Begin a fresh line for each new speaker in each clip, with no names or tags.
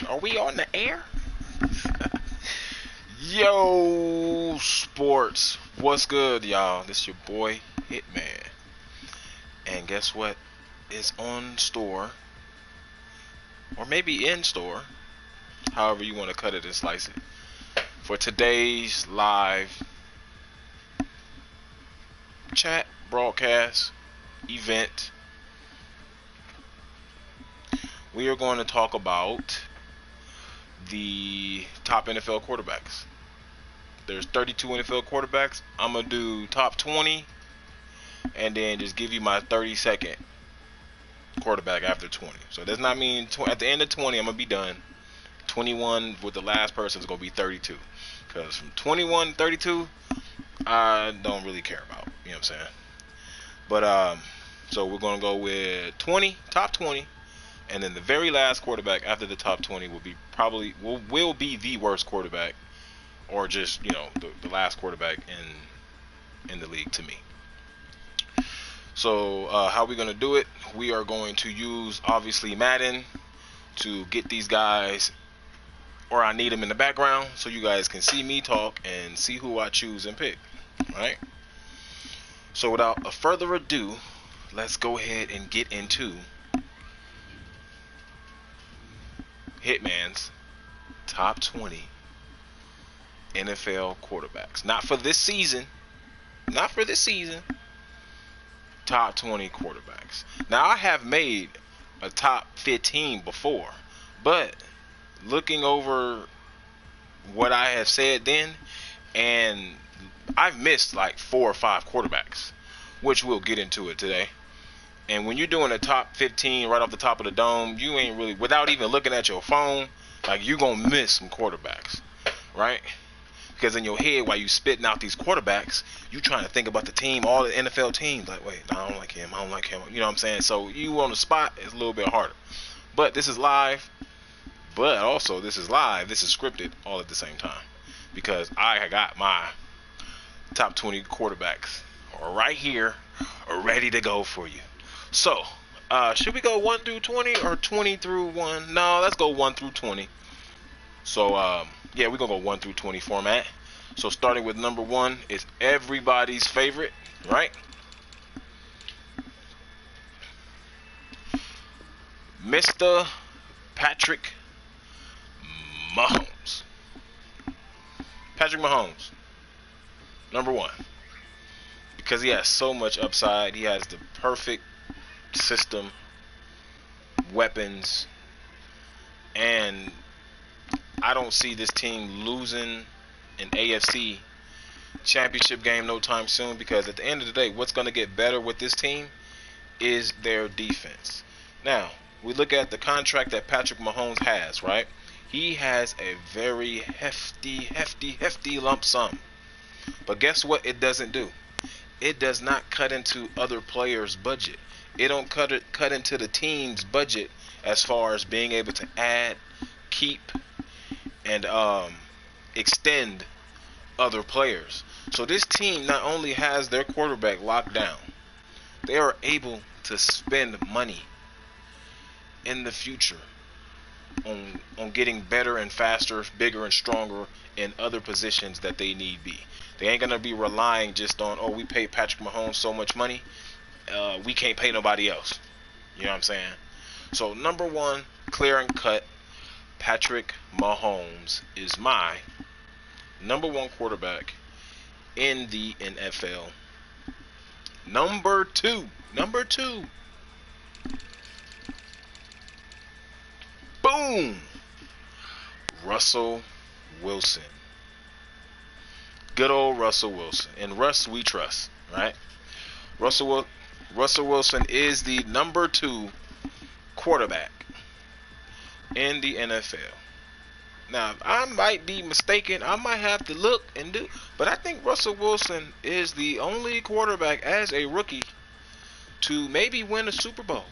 Are we on the air? Yo, sports. What's good, y'all? This your boy, Hitman. And guess what? It's on store, or maybe in store, however you want to cut it and slice it, for today's live chat, broadcast, event. We are going to talk about the top NFL quarterbacks. There's 32 NFL quarterbacks. I'm going to do top 20 and then just give you my 30-second quarterback after 20. So it does not mean at the end of 20 I'm going to be done. 21 with the last person is going to be 32. Because from 21 to 32, I don't really care about. You know what I'm saying? But, so we're going to go with 20, top 20. And then the very last quarterback after the top 20 will be will be the worst quarterback, or just the last quarterback in the league to me. So how are we gonna do it? We are going to use obviously Madden to get these guys, or I need them in the background so you guys can see me talk and see who I choose and pick. All right. So without a further ado, let's go ahead and get into Hitman's top 20 NFL quarterbacks. Not for this season. Not for this season. Top 20 quarterbacks. Now, I have made a top 15 before, but looking over what I have said then, and I've missed like 4 or 5 quarterbacks, which we'll get into it today. And when you're doing a top 15 right off the top of the dome, you ain't really, without even looking at your phone, like, you're going to miss some quarterbacks, right? Because in your head, while you spitting out these quarterbacks, you trying to think about the team, all the NFL teams. Like, wait, no, I don't like him. I don't like him. You know what I'm saying? So you on the spot, it's a little bit harder. But this is live. But also, this is live. This is scripted all at the same time. Because I got my top 20 quarterbacks right here, ready to go for you. So, should we go 1 through 20 or 20 through 1? No, let's go 1 through 20. So, yeah, we're going to go 1 through 20 format. So, starting with number 1 is everybody's favorite, right? Mr. Patrick Mahomes. Patrick Mahomes, number 1. Because he has so much upside. He has the perfect system, weapons, and I don't see this team losing an AFC championship game no time soon, because at the end of the day, what's going to get better with this team is their defense. Now, we look at the contract that Patrick Mahomes has, right? He has a very hefty lump sum. But guess what it doesn't do? It does not cut into other players' budget. It don't cut into the team's budget as far as being able to add, keep, and extend other players. So this team not only has their quarterback locked down, they are able to spend money in the future on getting better and faster, bigger and stronger in other positions that they need be. They ain't gonna be relying just on, we paid Patrick Mahomes so much money, we can't pay nobody else. You know what I'm saying? So number 1, clear and cut, Patrick Mahomes is my number 1 quarterback in the NFL. Number 2, boom, Russell Wilson. Good old Russell Wilson. And Russ we trust, right? Russell Wilson is the number 2 quarterback in the NFL. Now, I might be mistaken. I might have to look and do, but I think Russell Wilson is the only quarterback as a rookie to maybe win a Super Bowl.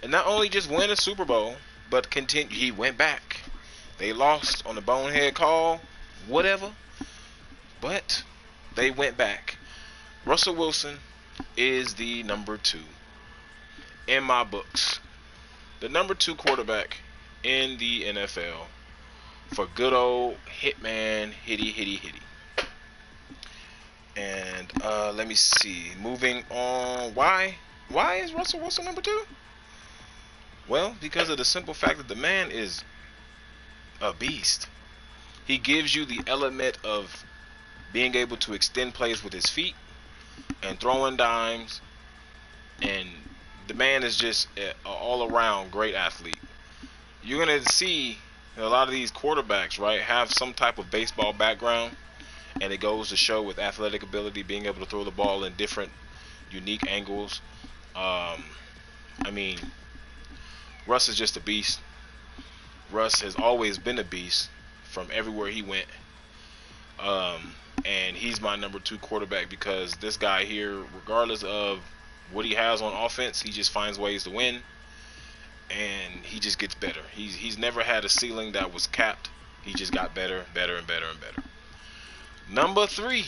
And not only just win a Super Bowl, but continue. He went back. They lost on the bonehead call, whatever. But they went back. Russell Wilson is the number 2 in my books. the number 2 quarterback in the NFL for good old Hitman Hitty. And let me see. Moving on. Why is Russell Wilson number 2? Well, because of the simple fact that the man is a beast. He gives you the element of being able to extend plays with his feet and throwing dimes, and the man is just an all-around great athlete. You're going to see a lot of these quarterbacks, right, have some type of baseball background, and it goes to show with athletic ability, being able to throw the ball in different, unique angles. I mean, Russ is just a beast. Russ has always been a beast from everywhere he went. And he's my number 2 quarterback because this guy here, regardless of what he has on offense, he just finds ways to win, and he just gets better. He's never had a ceiling that was capped. He just got better. Number three,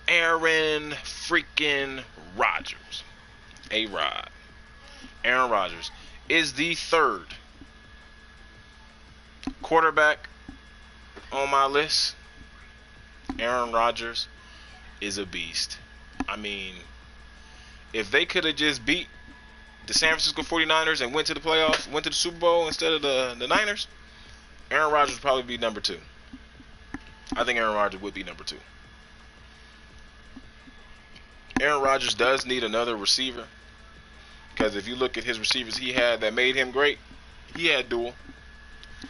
Aaron freaking Rodgers. A-Rod. Aaron Rodgers is the 3rd quarterback on my list. Aaron Rodgers is a beast. I mean, if they could have just beat the San Francisco 49ers and went to the playoffs, went to the Super Bowl instead of the Niners, Aaron Rodgers would probably be number 2. I think Aaron Rodgers would be number 2. Aaron Rodgers does need another receiver, because if you look at his receivers he had that made him great, he had dual.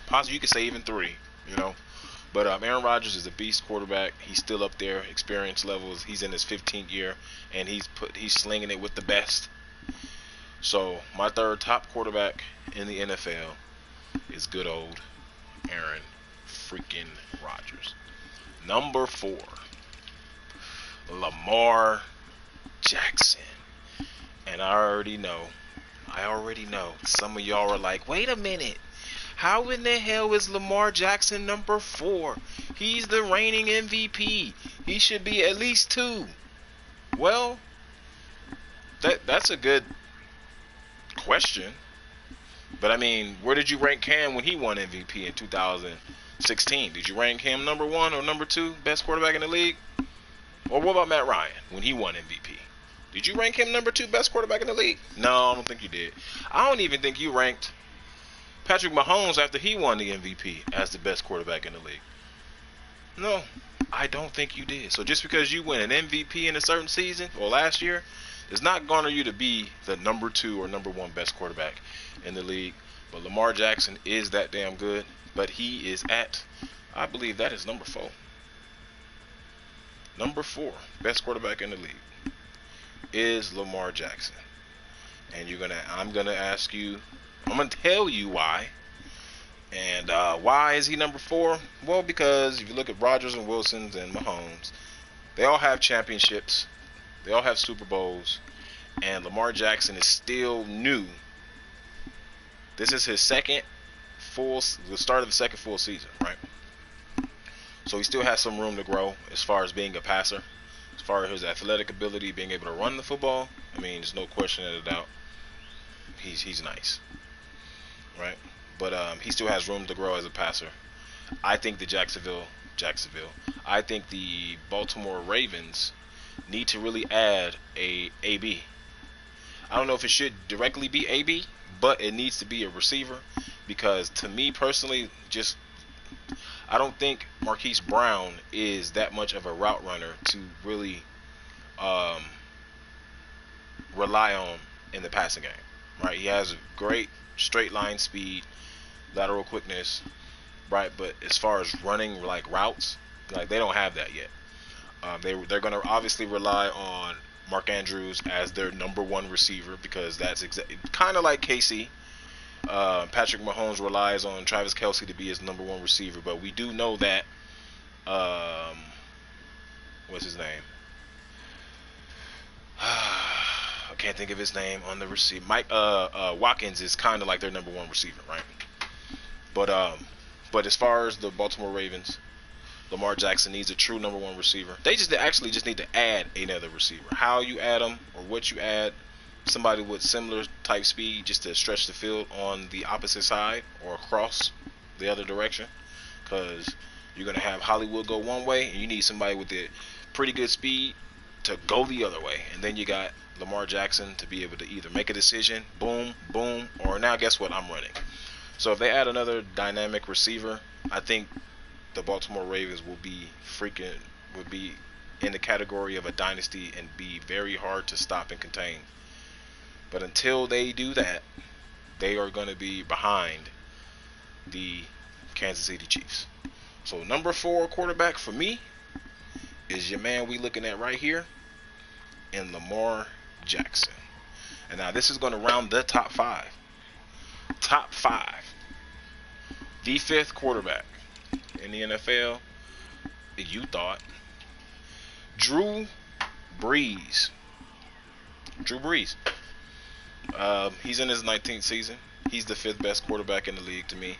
Possibly you could say even 3, you know. But Aaron Rodgers is a beast quarterback. He's still up there, experience levels. He's in his 15th year, and he's slinging it with the best. So my 3rd top quarterback in the NFL is good old Aaron freaking Rodgers. Number 4, Lamar Jackson. And I already know some of y'all are like, wait a minute, how in the hell is Lamar Jackson number 4? He's the reigning MVP. He should be at least 2. Well, that's a good question. But I mean, where did you rank Cam when he won MVP in 2016? Did you rank him number 1 or number 2 best quarterback in the league? Or what about Matt Ryan when he won MVP? Did you rank him number 2 best quarterback in the league? No, I don't think you did. I don't even think you ranked Patrick Mahomes after he won the MVP as the best quarterback in the league. No, I don't think you did. So just because you win an MVP in a certain season or last year does not garner you to be the number 2 or number 1 best quarterback in the league. But Lamar Jackson is that damn good. But he is at, I believe that is number 4. Number 4 best quarterback in the league is Lamar Jackson. And I'm gonna ask you, I'm gonna tell you why. And why is he number 4? Well, because if you look at Rodgers and Wilson and Mahomes, they all have championships, they all have Super Bowls, and Lamar Jackson is still new. This is his the start of the second full season, right? So he still has some room to grow as far as being a passer. As far as his athletic ability, being able to run the football, I mean, there's no question of a doubt. He's nice, right? But he still has room to grow as a passer. I think I think the Baltimore Ravens need to really add a AB. I don't know if it should directly be AB, but it needs to be a receiver, because to me personally, I don't think Marquise Brown is that much of a route runner to really rely on in the passing game, right? He has a great straight line speed, lateral quickness, right? But as far as running like routes, like they don't have that yet. They're going to obviously rely on Mark Andrews as their number 1 receiver, because that's kind of like KC. Patrick Mahomes relies on Travis Kelce to be his number 1 receiver, but we do know that what's his name? I can't think of his name on the receiver. Watkins is kind of like their number 1 receiver, right? But as far as the Baltimore Ravens, Lamar Jackson needs a true number 1 receiver. They just need to add another receiver. How you add them or what you add, somebody with similar type speed just to stretch the field on the opposite side or across the other direction, because you're going to have Hollywood go one way and you need somebody with the pretty good speed to go the other way. And then you got Lamar Jackson to be able to either make a decision, boom, boom, or now guess what, I'm running. So if they add another dynamic receiver, I think the Baltimore Ravens would be in the category of a dynasty and be very hard to stop and contain. But until they do that, they are going to be behind the Kansas City Chiefs. So number 4 quarterback for me is your man we looking at right here, in Lamar Jackson. And now this is going to round the top 5. Top 5. The 5th quarterback in the NFL, you thought, Drew Brees. Drew Brees. He's in his 19th season. He's the 5th best quarterback in the league to me.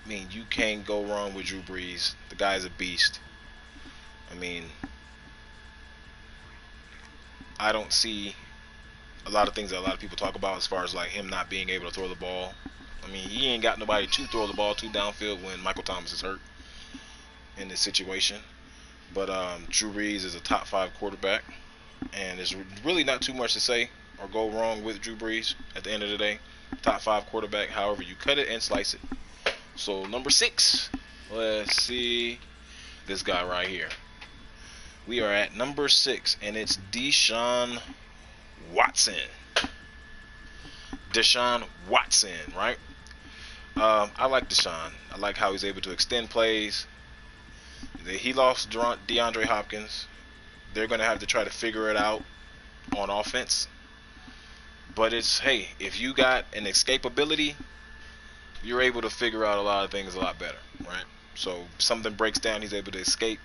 I mean, you can't go wrong with Drew Brees. The guy's a beast. I mean, I don't see a lot of things that a lot of people talk about as far as like him not being able to throw the ball. I mean, he ain't got nobody to throw the ball to downfield when Michael Thomas is hurt in this situation. But Drew Brees is a top 5 quarterback, and there's really not too much to say or go wrong with Drew Brees at the end of the day. Top 5 quarterback, however you cut it and slice it. So number 6, let's see this guy right here. We are at number 6, and it's Deshaun Watson. Deshaun Watson, right? I like Deshaun. I like how he's able to extend plays. He lost DeAndre Hopkins. They're going to have to try to figure it out on offense. But it's, hey, if you got an escapability, you're able to figure out a lot of things a lot better, right? So something breaks down, he's able to escape,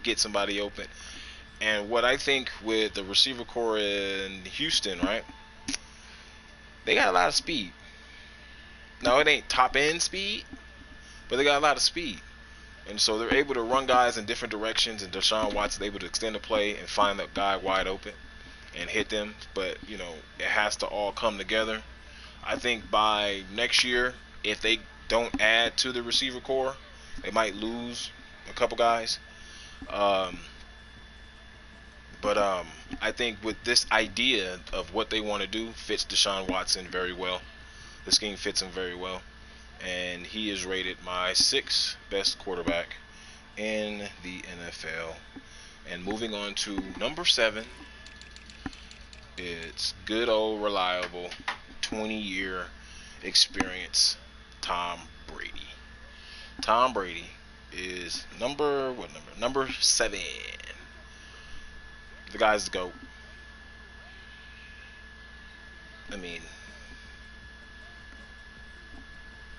get somebody open. And what I think with the receiver core in Houston, right, they got a lot of speed. Now, it ain't top-end speed, but they got a lot of speed. And so they're able to run guys in different directions, and Deshaun Watson able to extend the play and find that guy wide open and hit them. But, you know, it has to all come together. I think by next year, if they don't add to the receiver core, they might lose a couple guys. But I think with this idea of what they want to do fits Deshaun Watson very well. The scheme fits him very well. And he is rated my 6th best quarterback in the NFL. And moving on to number 7, it's good old reliable 20-year experience Tom Brady. Tom Brady is number 7. The guy's the GOAT. I mean,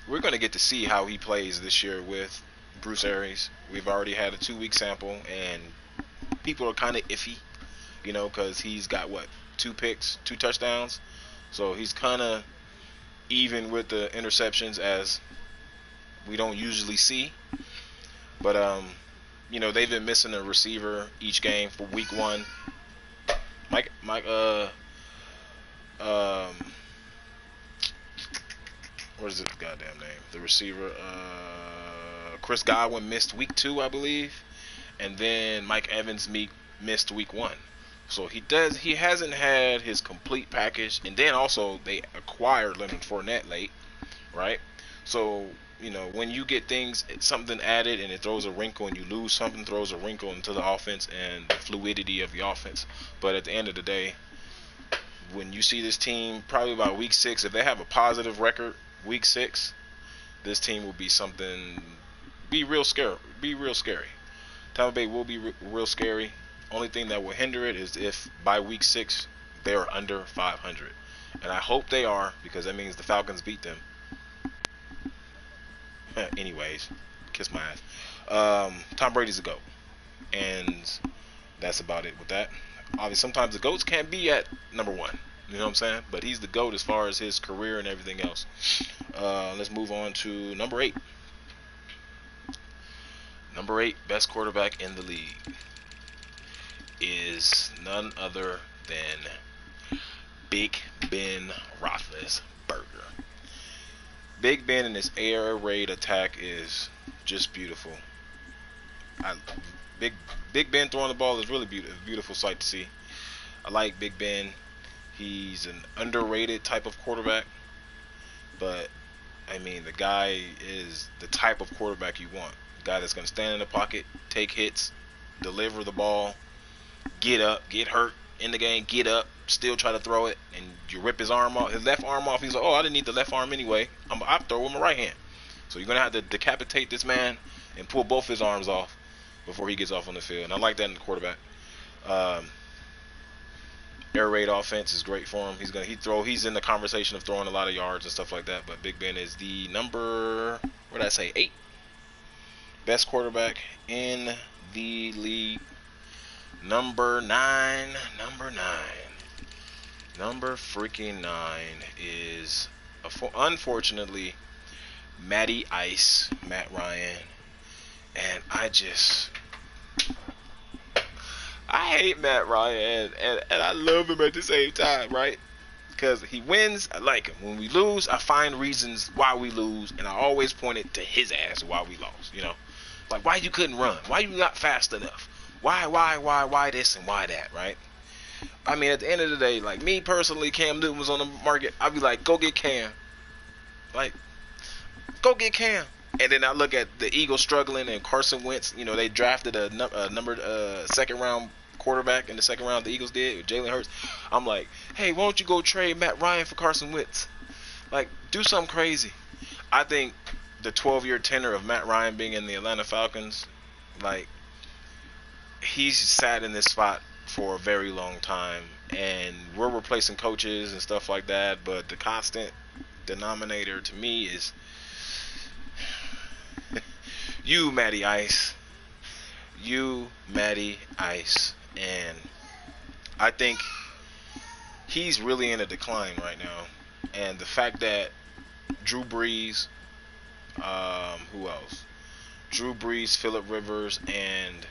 we're going to get to see how he plays this year with Bruce Arians. We've already had a 2-week sample, and people are kind of iffy, you know, because he's got, 2 picks, 2 touchdowns. So he's kind of even with the interceptions, as we don't usually see. But, you know, they've been missing a receiver each game for week 1. What is his goddamn name? The receiver, Chris Godwin missed week 2, I believe, and then Mike Evans missed week 1. So he hasn't had his complete package, and then also they acquired Leonard Fournette late, right? So, you know, when you get something added and it throws a wrinkle, and you lose something, throws a wrinkle into the offense and the fluidity of the offense. But at the end of the day, when you see this team, probably about week 6, if they have a positive record, week 6, this team will be real scary. Tampa Bay will be real scary. Only thing that will hinder it is if by week 6 they are under 500, and I hope they are, because that means the Falcons beat them. Anyways, kiss my ass. Tom Brady's a GOAT, and that's about it with that. Obviously, sometimes the GOATs can't be at number 1. You know what I'm saying? But he's the GOAT as far as his career and everything else. Let's move on to number 8. Number 8 best quarterback in the league is none other than Big Ben Roethlisberger. Big Ben and his air raid attack is just beautiful. I, Big Big Ben throwing the ball is really beautiful sight to see. I like Big Ben. He's an underrated type of quarterback, but I mean the guy is the type of quarterback you want. The guy that's going to stand in the pocket, take hits, deliver the ball, get up, get hurt in the game, get up, still try to throw it, and you rip his arm off, his left arm off. He's like, oh, I didn't need the left arm anyway. I'll throw with my right hand. So you're going to have to decapitate this man and pull both his arms off before he gets off on the field. And I like that in the quarterback. Air raid offense is great for him. He's in the conversation of throwing a lot of yards and stuff like that. But Big Ben is the number, what did I say, 8 best quarterback in the league. Number freaking 9 is unfortunately Matty Ice, Matt Ryan, and I hate Matt Ryan and I love him at the same time, right? Because he wins, I like him. When we lose, I find reasons why we lose, and I always point it to his ass why we lost, you know? Like, why you couldn't run? Why you not fast enough? Why this and why that, right? I mean, at the end of the day, like me personally, Cam Newton was on the market, I'd be like, go get Cam. Like, go get Cam. And then I look at the Eagles struggling and Carson Wentz. You know, they drafted a numbered second round quarterback in the second round. The Eagles did with Jalen Hurts. I'm like, hey, why don't you go trade Matt Ryan for Carson Wentz? Like, do something crazy. I think the 12-year tenure of Matt Ryan being in the Atlanta Falcons, like, he's sat in this spot for a very long time, and we're replacing coaches and stuff like that. But the constant denominator to me is you, Matty Ice. And I think he's really in a decline right now. And the fact that Drew Brees, who else? Drew Brees, Phillip Rivers, and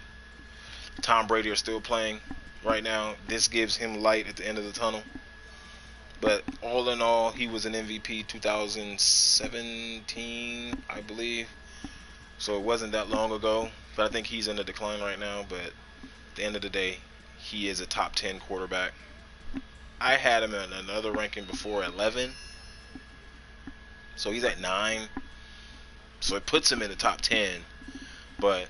Tom Brady are still playing right now. This gives him light at the end of the tunnel. But all in all, he was an MVP 2017, I believe. So it wasn't that long ago. But I think he's in a decline right now. But at the end of the day, he is a top 10 quarterback. I had him in another ranking before, 11. So he's at 9. So it puts him in the top 10. But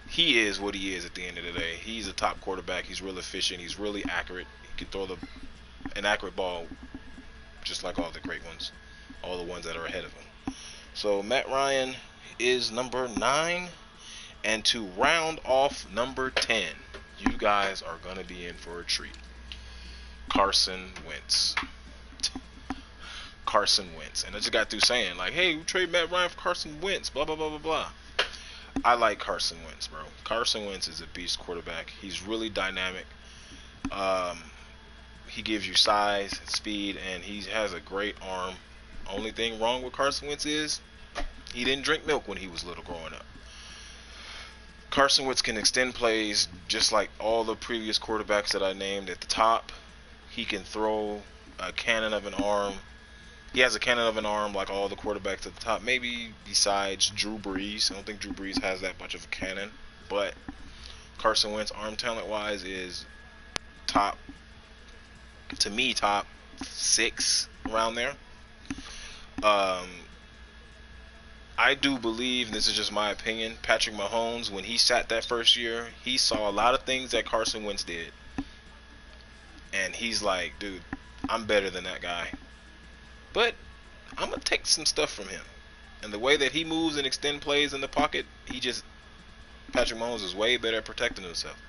he is what he is at the end of the day. He's a top quarterback. He's real efficient. He's really accurate. He can throw an accurate ball just like all the great ones. All the ones that are ahead of him. So Matt Ryan is number 9. And to round off number 10, you guys are going to be in for a treat. Carson Wentz. And I just got through saying, like, hey, we trade Matt Ryan for Carson Wentz, blah, blah, blah, blah, blah. I like Carson Wentz, bro. Carson Wentz is a beast quarterback. He's really dynamic. He gives you size, speed, and he has a great arm. Only thing wrong with Carson Wentz is he didn't drink milk when he was little growing up. Carson Wentz can extend plays just like all the previous quarterbacks that I named at the top. He can throw a cannon of an arm. He has a cannon of an arm like all the quarterbacks at the top. Maybe besides Drew Brees. I don't think Drew Brees has that much of a cannon. But Carson Wentz, arm talent-wise, is top 6 around there. I do believe, and this is just my opinion, Patrick Mahomes, when he sat that first year, he saw a lot of things that Carson Wentz did. And he's like, dude, I'm better than that guy. But I'm going to take some stuff from him. And the way that he moves and extend plays in the pocket, Patrick Mahomes is way better at protecting himself.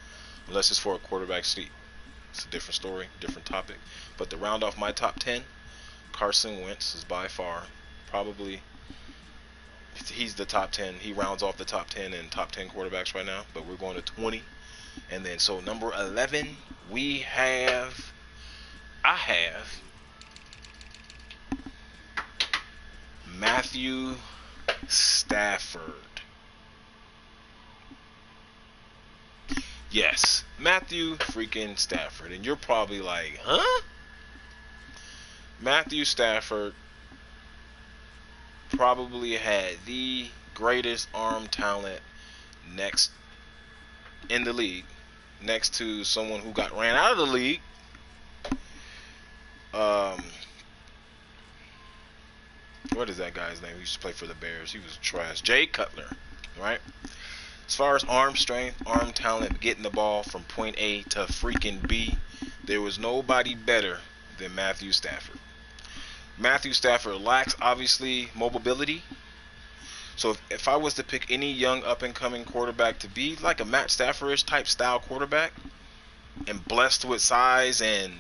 Unless it's for a quarterback seat. It's a different story, different topic. But to round off my top 10, Carson Wentz is by far probably, he's the top 10. He rounds off the top 10 and top 10 quarterbacks right now. But we're going to 20. And then, so number 11, I have Matthew Stafford. Yes, Matthew freaking Stafford. And you're probably like, huh? Matthew Stafford probably had the greatest arm talent next in the league, next to someone who got ran out of the league. Um, what is that guy's name? He used to play for the Bears. He was trash. Jay Cutler, right? As far as arm strength, arm talent, getting the ball from point A to freaking B, there was nobody better than Matthew Stafford. Matthew Stafford lacks, obviously, mobility. So if I was to pick any young up-and-coming quarterback to be like a Matt Stafford-ish type style quarterback and blessed with size and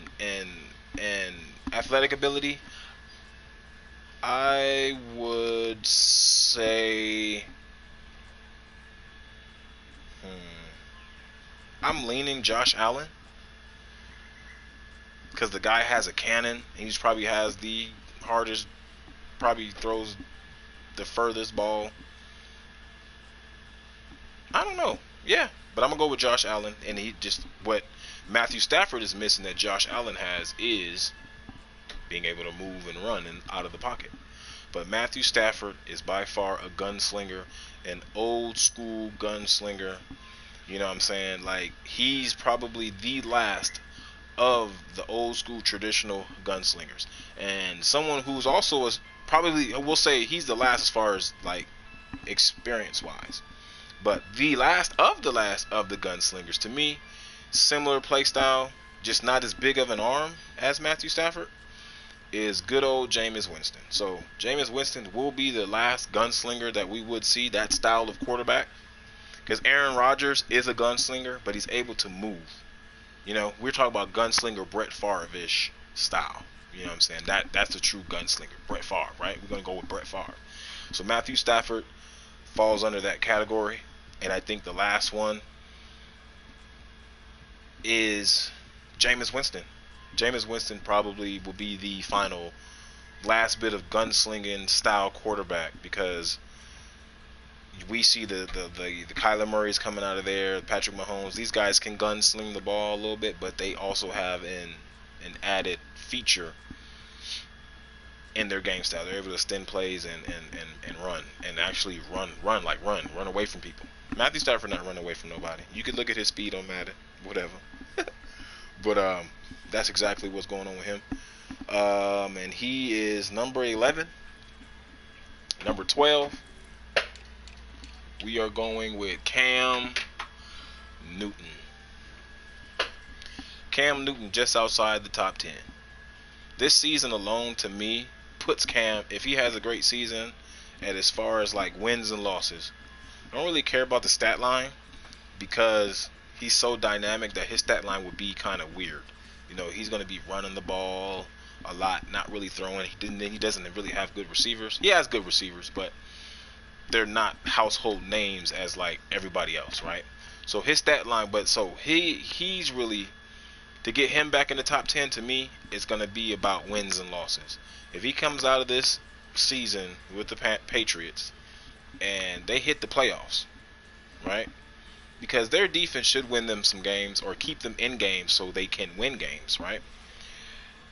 athletic ability, I would say I'm leaning Josh Allen because the guy has a cannon. He probably has the hardest, probably throws the furthest ball. I don't know. Yeah, but I'm gonna go with Josh Allen, and he just what Matthew Stafford is missing that Josh Allen has is being able to move and run and out of the pocket. But Matthew Stafford is by far a gunslinger, an old school gunslinger. You know what I'm saying? Like, he's probably the last of the old school traditional gunslingers, and someone who's also probably, we'll say he's the last as far as like experience wise, but the last of the gunslingers to me. Similar play style, just not as big of an arm as Matthew Stafford, is good old Jameis Winston. So Jameis Winston will be the last gunslinger that we would see, that style of quarterback, because Aaron Rodgers is a gunslinger, but he's able to move. You know, we're talking about gunslinger Brett Favre-ish style. You know what I'm saying? That's the true gunslinger, Brett Favre, right? We're gonna go with Brett Favre. So Matthew Stafford falls under that category, and I think the last one is Jameis Winston. Jameis Winston probably will be the final last bit of gunslinging style quarterback, because we see the Kyler Murray's coming out of there, Patrick Mahomes. These guys can gunsling the ball a little bit, but they also have an added feature in their game style. They're able to extend plays and run, and actually run away from people. Matthew Stafford not running away from nobody. You could look at his speed on Madden, whatever. But that's exactly what's going on with him. And he is number 11. Number 12, we are going with Cam Newton. Cam Newton just outside the top 10. This season alone, to me, puts Cam, if he has a great season, at as far as like wins and losses. I don't really care about the stat line, because he's so dynamic that his stat line would be kind of weird. You know, he's going to be running the ball a lot, not really throwing. He doesn't really have good receivers. He has good receivers, but they're not household names as like everybody else, right? So his stat line, but so he's really, to get him back in the top 10 to me, it's going to be about wins and losses. If he comes out of this season with the Patriots and they hit the playoffs, right? Because their defense should win them some games or keep them in games so they can win games, right?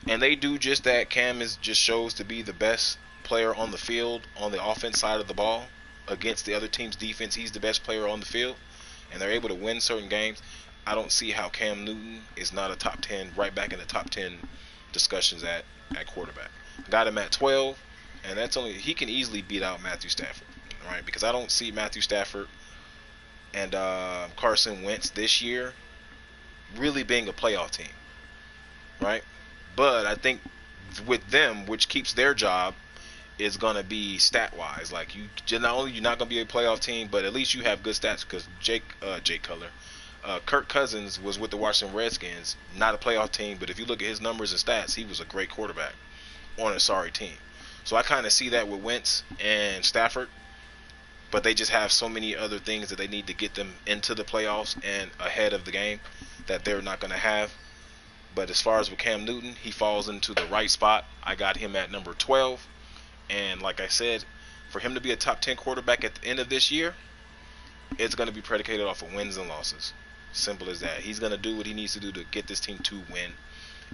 And they do just that. Cam just shows to be the best player on the field on the offense side of the ball against the other team's defense. He's the best player on the field, and they're able to win certain games. I don't see how Cam Newton is not a top 10, right back in the top 10 discussions at quarterback. Got him at 12, and he can easily beat out Matthew Stafford, right? Because I don't see Matthew Stafford and Carson Wentz this year really being a playoff team, right? But I think with them, which keeps their job, is going to be stat-wise. Like, you're not going to be a playoff team, but at least you have good stats, because Jake Cutler, Kirk Cousins was with the Washington Redskins, not a playoff team, but if you look at his numbers and stats, he was a great quarterback on a sorry team. So I kind of see that with Wentz and Stafford, but they just have so many other things that they need to get them into the playoffs and ahead of the game that they're not going to have. But as far as with Cam Newton, he falls into the right spot. I got him at number 12. And like I said, for him to be a top 10 quarterback at the end of this year, it's going to be predicated off of wins and losses. Simple as that. He's going to do what he needs to do to get this team to win.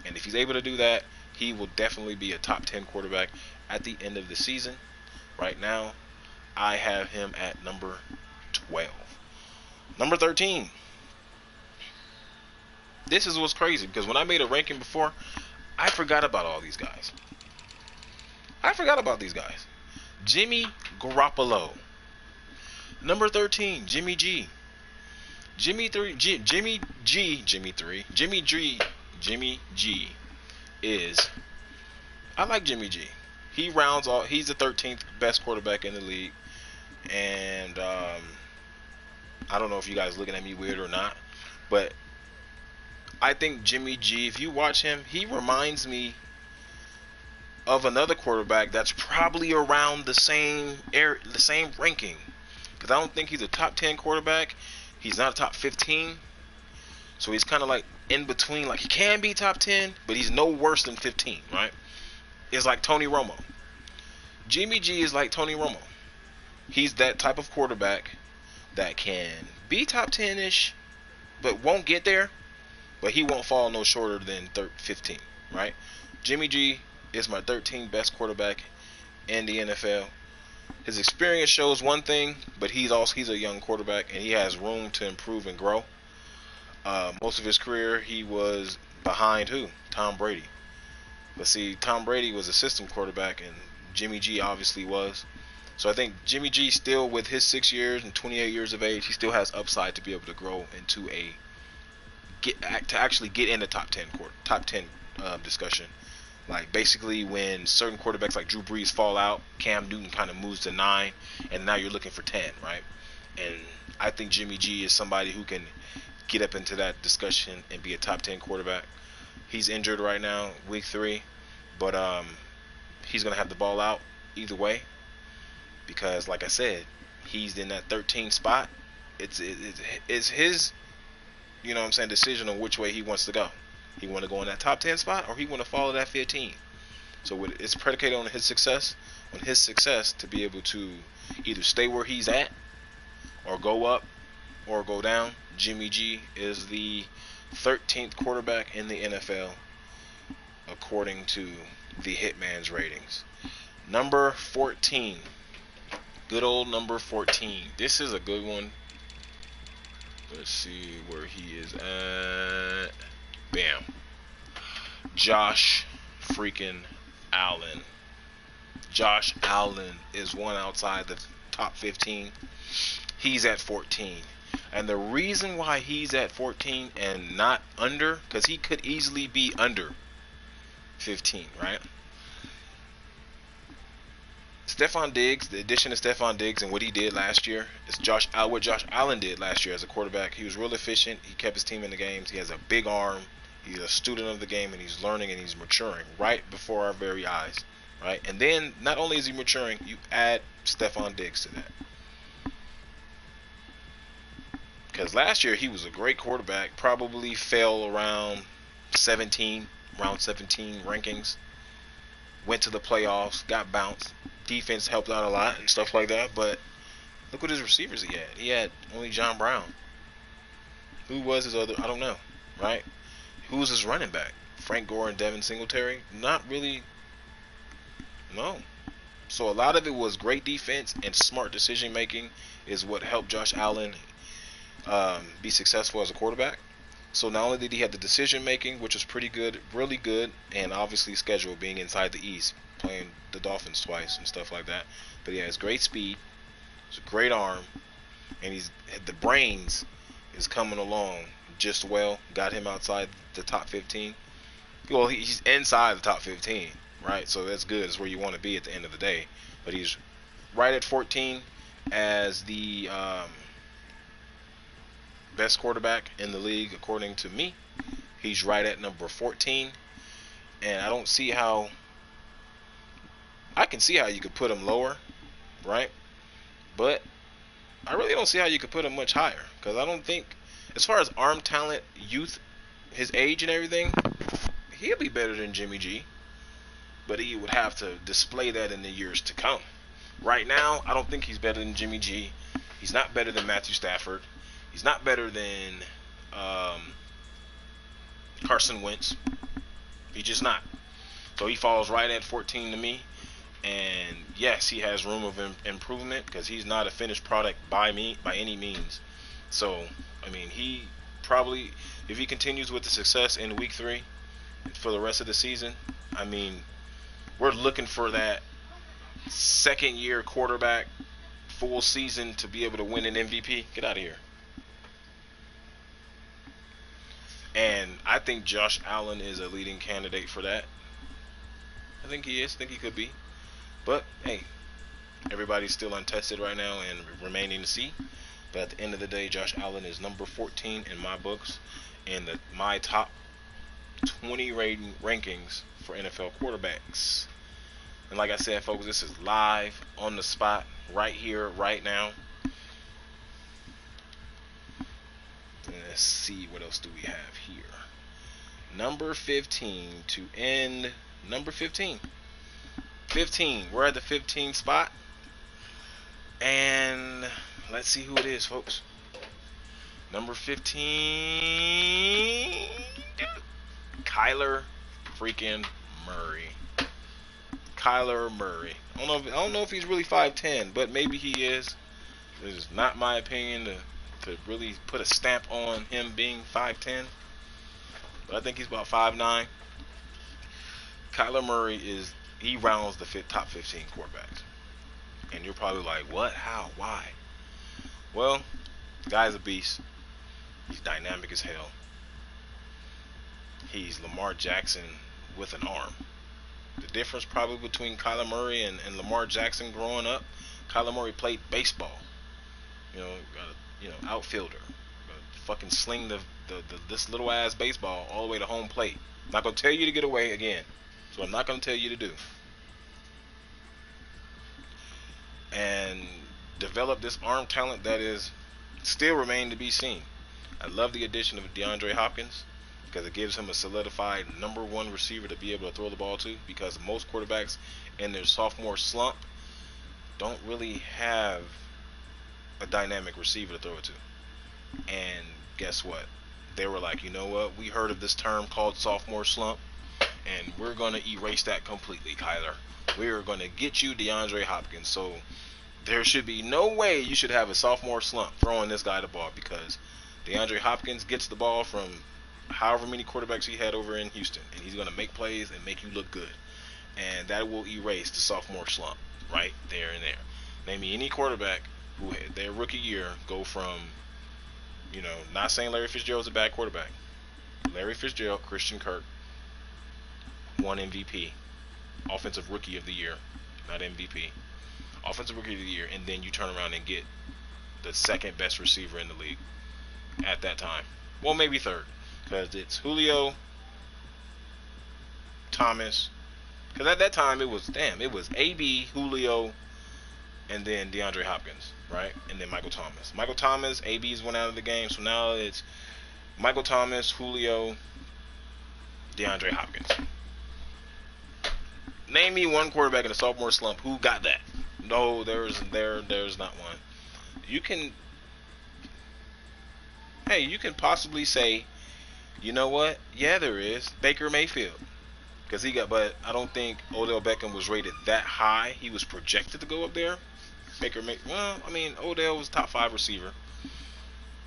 And if he's able to do that, he will definitely be a top 10 quarterback at the end of the season. Right now, I have him at number 12. Number 13. This is what's crazy, because when I made a ranking before, I forgot about all these guys. Jimmy Garoppolo. Number 13, Jimmy G. Jimmy G is, I like Jimmy G. He rounds off, he's the 13th best quarterback in the league. And I don't know if you guys looking at me weird or not, but I think Jimmy G, if you watch him, he reminds me of another quarterback that's probably around the same ranking. Because I don't think he's a top 10 quarterback. He's not a top 15. So he's kind of like in between. Like, he can be top 10, but he's no worse than 15, right? It's like Tony Romo. Jimmy G is like Tony Romo. He's that type of quarterback that can be top 10-ish, but won't get there. But he won't fall no shorter than 15, right? Jimmy G is my 13th best quarterback in the NFL. His experience shows one thing, but he's a young quarterback, and he has room to improve and grow. Most of his career, he was behind who? Tom Brady. But see, Tom Brady was a system quarterback, and Jimmy G obviously was. So I think Jimmy G still, with his 6 years and 28 years of age, he still has upside to be able to grow into to actually get in the top 10 discussion. Like, basically, when certain quarterbacks like Drew Brees fall out, Cam Newton kind of moves to 9, and now you're looking for 10, right? And I think Jimmy G is somebody who can get up into that discussion and be a top 10 quarterback. He's injured right now, week 3, but he's going to have the ball out either way, because, like I said, he's in that 13 spot. It's his, decision on which way he wants to go. He want to go in that top 10 spot, or he want to follow that 15. So it's predicated on his success to be able to either stay where he's at, or go up, or go down. Jimmy G is the 13th quarterback in the NFL, according to the Hitman's ratings. Number 14. Good old number 14. This is a good one. Let's see where he is at. Bam. Josh freaking Allen. Josh Allen is one outside the top 15. He's at 14. And the reason why he's at 14 and not under, because he could easily be under 15, right? Stephon Diggs, the addition of Stephon Diggs and what he did last year is what Josh Allen did last year as a quarterback. He was real efficient. He kept his team in the games. He has a big arm. He's a student of the game, and he's learning and he's maturing right before our very eyes, right? And then not only is he maturing, you add Stephon Diggs to that. Because last year he was a great quarterback, probably fell around round 17 rankings. Went to the playoffs, got bounced. Defense helped out a lot and stuff like that, but look what his receivers he had. He had only John Brown. Who was his other? I don't know, right? Who was his running back? Frank Gore and Devin Singletary? Not really. No. So a lot of it was great defense and smart decision making is what helped Josh Allen be successful as a quarterback. So not only did he have the decision making, which was pretty good, really good, and obviously schedule being inside the East, playing the Dolphins twice and stuff like that, but he has great speed, he's a great arm, and the brains is coming along just well. Got him outside the top 15. Well, he's inside the top 15, right? So that's good. It's where you want to be at the end of the day. But he's right at 14 as the best quarterback in the league, according to me. He's right at number 14, and I don't see how. I can see how you could put him lower, right? But I really don't see how you could put him much higher, because I don't think, as far as arm talent, youth, his age and everything, he'll be better than Jimmy G, but he would have to display that in the years to come. Right now, I don't think he's better than Jimmy G. He's not better than Matthew Stafford. He's not better than Carson Wentz. He's just not. So he falls right at 14 to me. And yes, he has room of improvement because he's not a finished product by any means. So, I mean, he probably, if he continues with the success in week 3 for the rest of the season, I mean, we're looking for that second year quarterback full season to be able to win an MVP. Get out of here. And I think Josh Allen is a leading candidate for that. I think he is. I think he could be. But, hey, everybody's still untested right now and remaining to see. But at the end of the day, Josh Allen is number 14 in my books in my top 20 rankings for NFL quarterbacks. And like I said, folks, this is live on the spot right here, right now. And let's see, what else do we have here? Number 15 to end. Number 15. 15. We're at the 15th spot. And let's see who it is, folks. Number 15. Kyler freaking Murray. Kyler Murray. I don't know if he's really 5'10", but maybe he is. This is not my opinion to really put a stamp on him being 5'10". But I think he's about 5'9". Kyler Murray he rounds the top 15 quarterbacks. And you're probably like, what? How? Why? Well, the guy's a beast. He's dynamic as hell. He's Lamar Jackson with an arm. The difference probably between Kyler Murray and Lamar Jackson growing up, Kyler Murray played baseball. Outfielder. Fucking sling this little ass baseball all the way to home plate. I'm not gonna tell you to get away again. So I'm not gonna tell you to do. And develop this arm talent that is still remain to be seen. I love the addition of DeAndre Hopkins because it gives him a solidified number 1 receiver to be able to throw the ball to, because most quarterbacks in their sophomore slump don't really have a dynamic receiver to throw it to. And guess what? They were like, you know what? We heard of this term called sophomore slump, and we're going to erase that completely, Kyler. We're going to get you DeAndre Hopkins. So there should be no way you should have a sophomore slump throwing this guy the ball, because DeAndre Hopkins gets the ball from however many quarterbacks he had over in Houston, and he's going to make plays and make you look good. And that will erase the sophomore slump right there and there. Name me any quarterback who had their rookie year go from, not saying Larry Fitzgerald's a bad quarterback. Larry Fitzgerald, Christian Kirk, won MVP. Offensive Rookie of the Year, not MVP. Offensive Rookie of the Year, and then you turn around and get the second best receiver in the league at that time. Well, maybe third, because it's Julio, Thomas. Because at that time it was AB, Julio, and then DeAndre Hopkins, right? And then Michael Thomas. Michael Thomas, AB's went out of the game, so now it's Michael Thomas, Julio, DeAndre Hopkins. Name me one quarterback in a sophomore slump who got that. No, there's not one. You can possibly say, you know what? Yeah, there is. Baker Mayfield. But I don't think Odell Beckham was rated that high. He was projected to go up there. Odell was top 5 receiver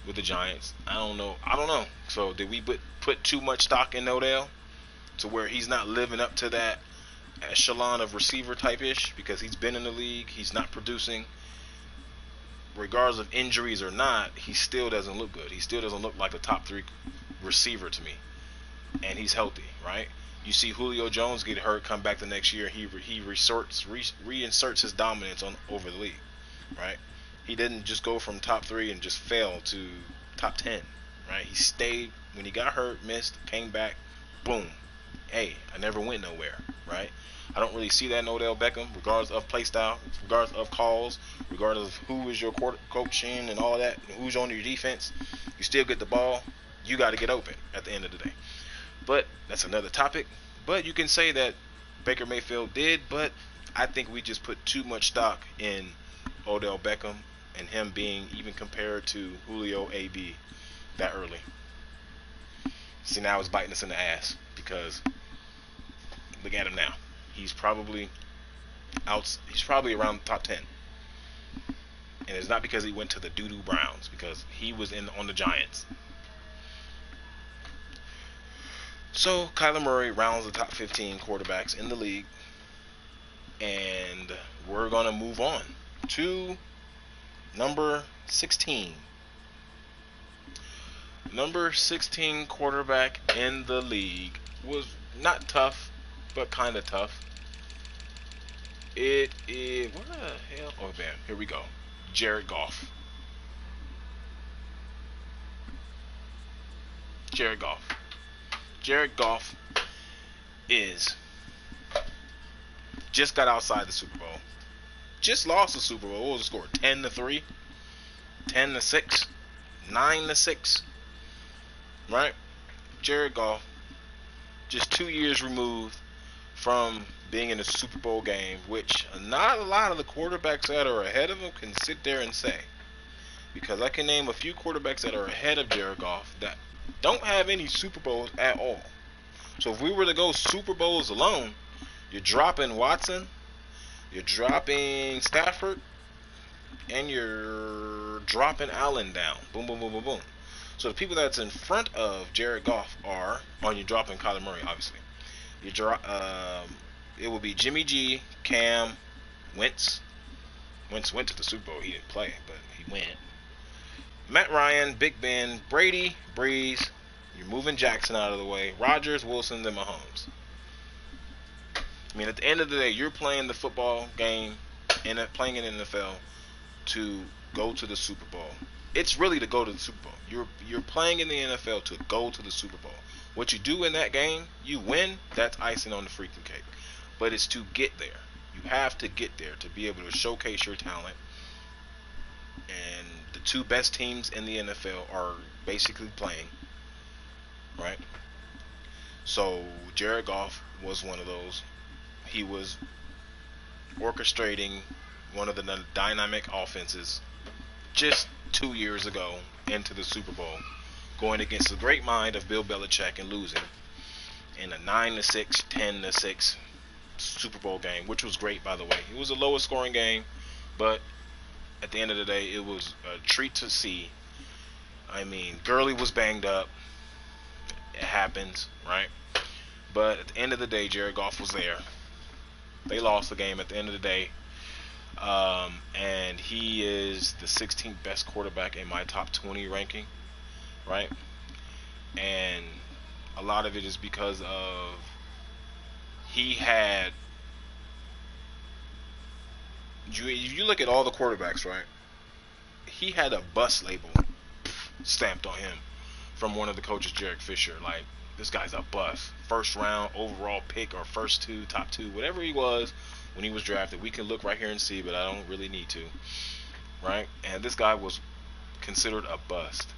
with the Giants. I don't know. So did we put too much stock in Odell to where he's not living up to that echelon of receiver type-ish, because he's been in the league, he's not producing. Regardless of injuries or not, he still doesn't look good. He still doesn't look like a top 3 receiver to me. And he's healthy, right? You see Julio Jones get hurt, come back the next year, he reinserts his dominance over the league, right? He didn't just go from top 3 and just fell to top 10, right? He stayed. When he got hurt, missed, came back, boom. Hey, I never went nowhere, right? I don't really see that in Odell Beckham, regardless of play style, regardless of calls, regardless of who is your coaching and all that, and who's on your defense. You still get the ball. You got to get open at the end of the day. But that's another topic. But you can say that Baker Mayfield did, but I think we just put too much stock in Odell Beckham and him being even compared to Julio AB that early. See, now it's biting us in the ass because look at him now. He's probably out. He's probably around the top 10. And it's not because he went to the doo-doo Browns, because he was on the Giants. So Kyler Murray rounds the top 15 quarterbacks in the league, and we're gonna move on to number 16. Number 16 quarterback in the league was not tough, but kind of tough. It is, what the hell? Oh man, here we go. Jared Goff. Jared Goff. Jared Goff is just got outside the Super Bowl. Just lost the Super Bowl. What was the score? 10-3, 10-6, 9-6. Right? Jared Goff, just 2 years removed from being in a Super Bowl game, which not a lot of the quarterbacks that are ahead of him can sit there and say. Because I can name a few quarterbacks that are ahead of Jared Goff that don't have any Super Bowls at all. So if we were to go Super Bowls alone, you're dropping Watson, you're dropping Stafford, and you're dropping Allen down. Boom, boom, boom, boom, boom. So the people that's in front of Jared Goff are, you're dropping Kyler Murray, obviously. You drop, it will be Jimmy G, Cam, Wentz. Wentz went to the Super Bowl. He didn't play, but he went. Matt Ryan, Big Ben, Brady, Brees. You're moving Jackson out of the way. Rodgers, Wilson, then Mahomes. I mean, at the end of the day, you're playing the football game and playing in the NFL to go to the Super Bowl. It's really to go to the Super Bowl. You're playing in the NFL to go to the Super Bowl. What you do in that game, you win, that's icing on the freaking cake. But it's to get there. You have to get there to be able to showcase your talent. And the two best teams in the NFL are basically playing, right? So Jared Goff was one of those. He was orchestrating one of the dynamic offenses just 2 years ago into the Super Bowl, going against the great mind of Bill Belichick and losing in a 9-6, 10-6 Super Bowl game, which was great, by the way. It was the lowest scoring game, but at the end of the day, it was a treat to see. I mean, Gurley was banged up. It happens, right? But at the end of the day, Jared Goff was there. They lost the game at the end of the day. And he is the 16th best quarterback in my top 20 ranking, right? And a lot of it is because of he had, you look at all the quarterbacks, right? He had a bust label stamped on him from one of the coaches, Jarek Fisher. Like, this guy's a bust. First round overall pick, or first two, top two, whatever he was when he was drafted. We can look right here and see, but I don't really need to, right? And this guy was considered a bust.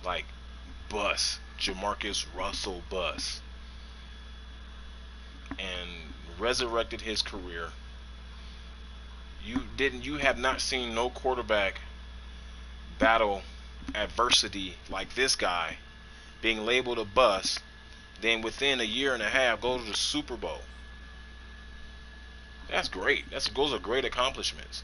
Like, bust. Jamarcus Russell bust. And resurrected his career. You have not seen no quarterback battle adversity like this guy, being labeled a bust, then within a year and a half go to the Super Bowl. That's great. Those are great accomplishments.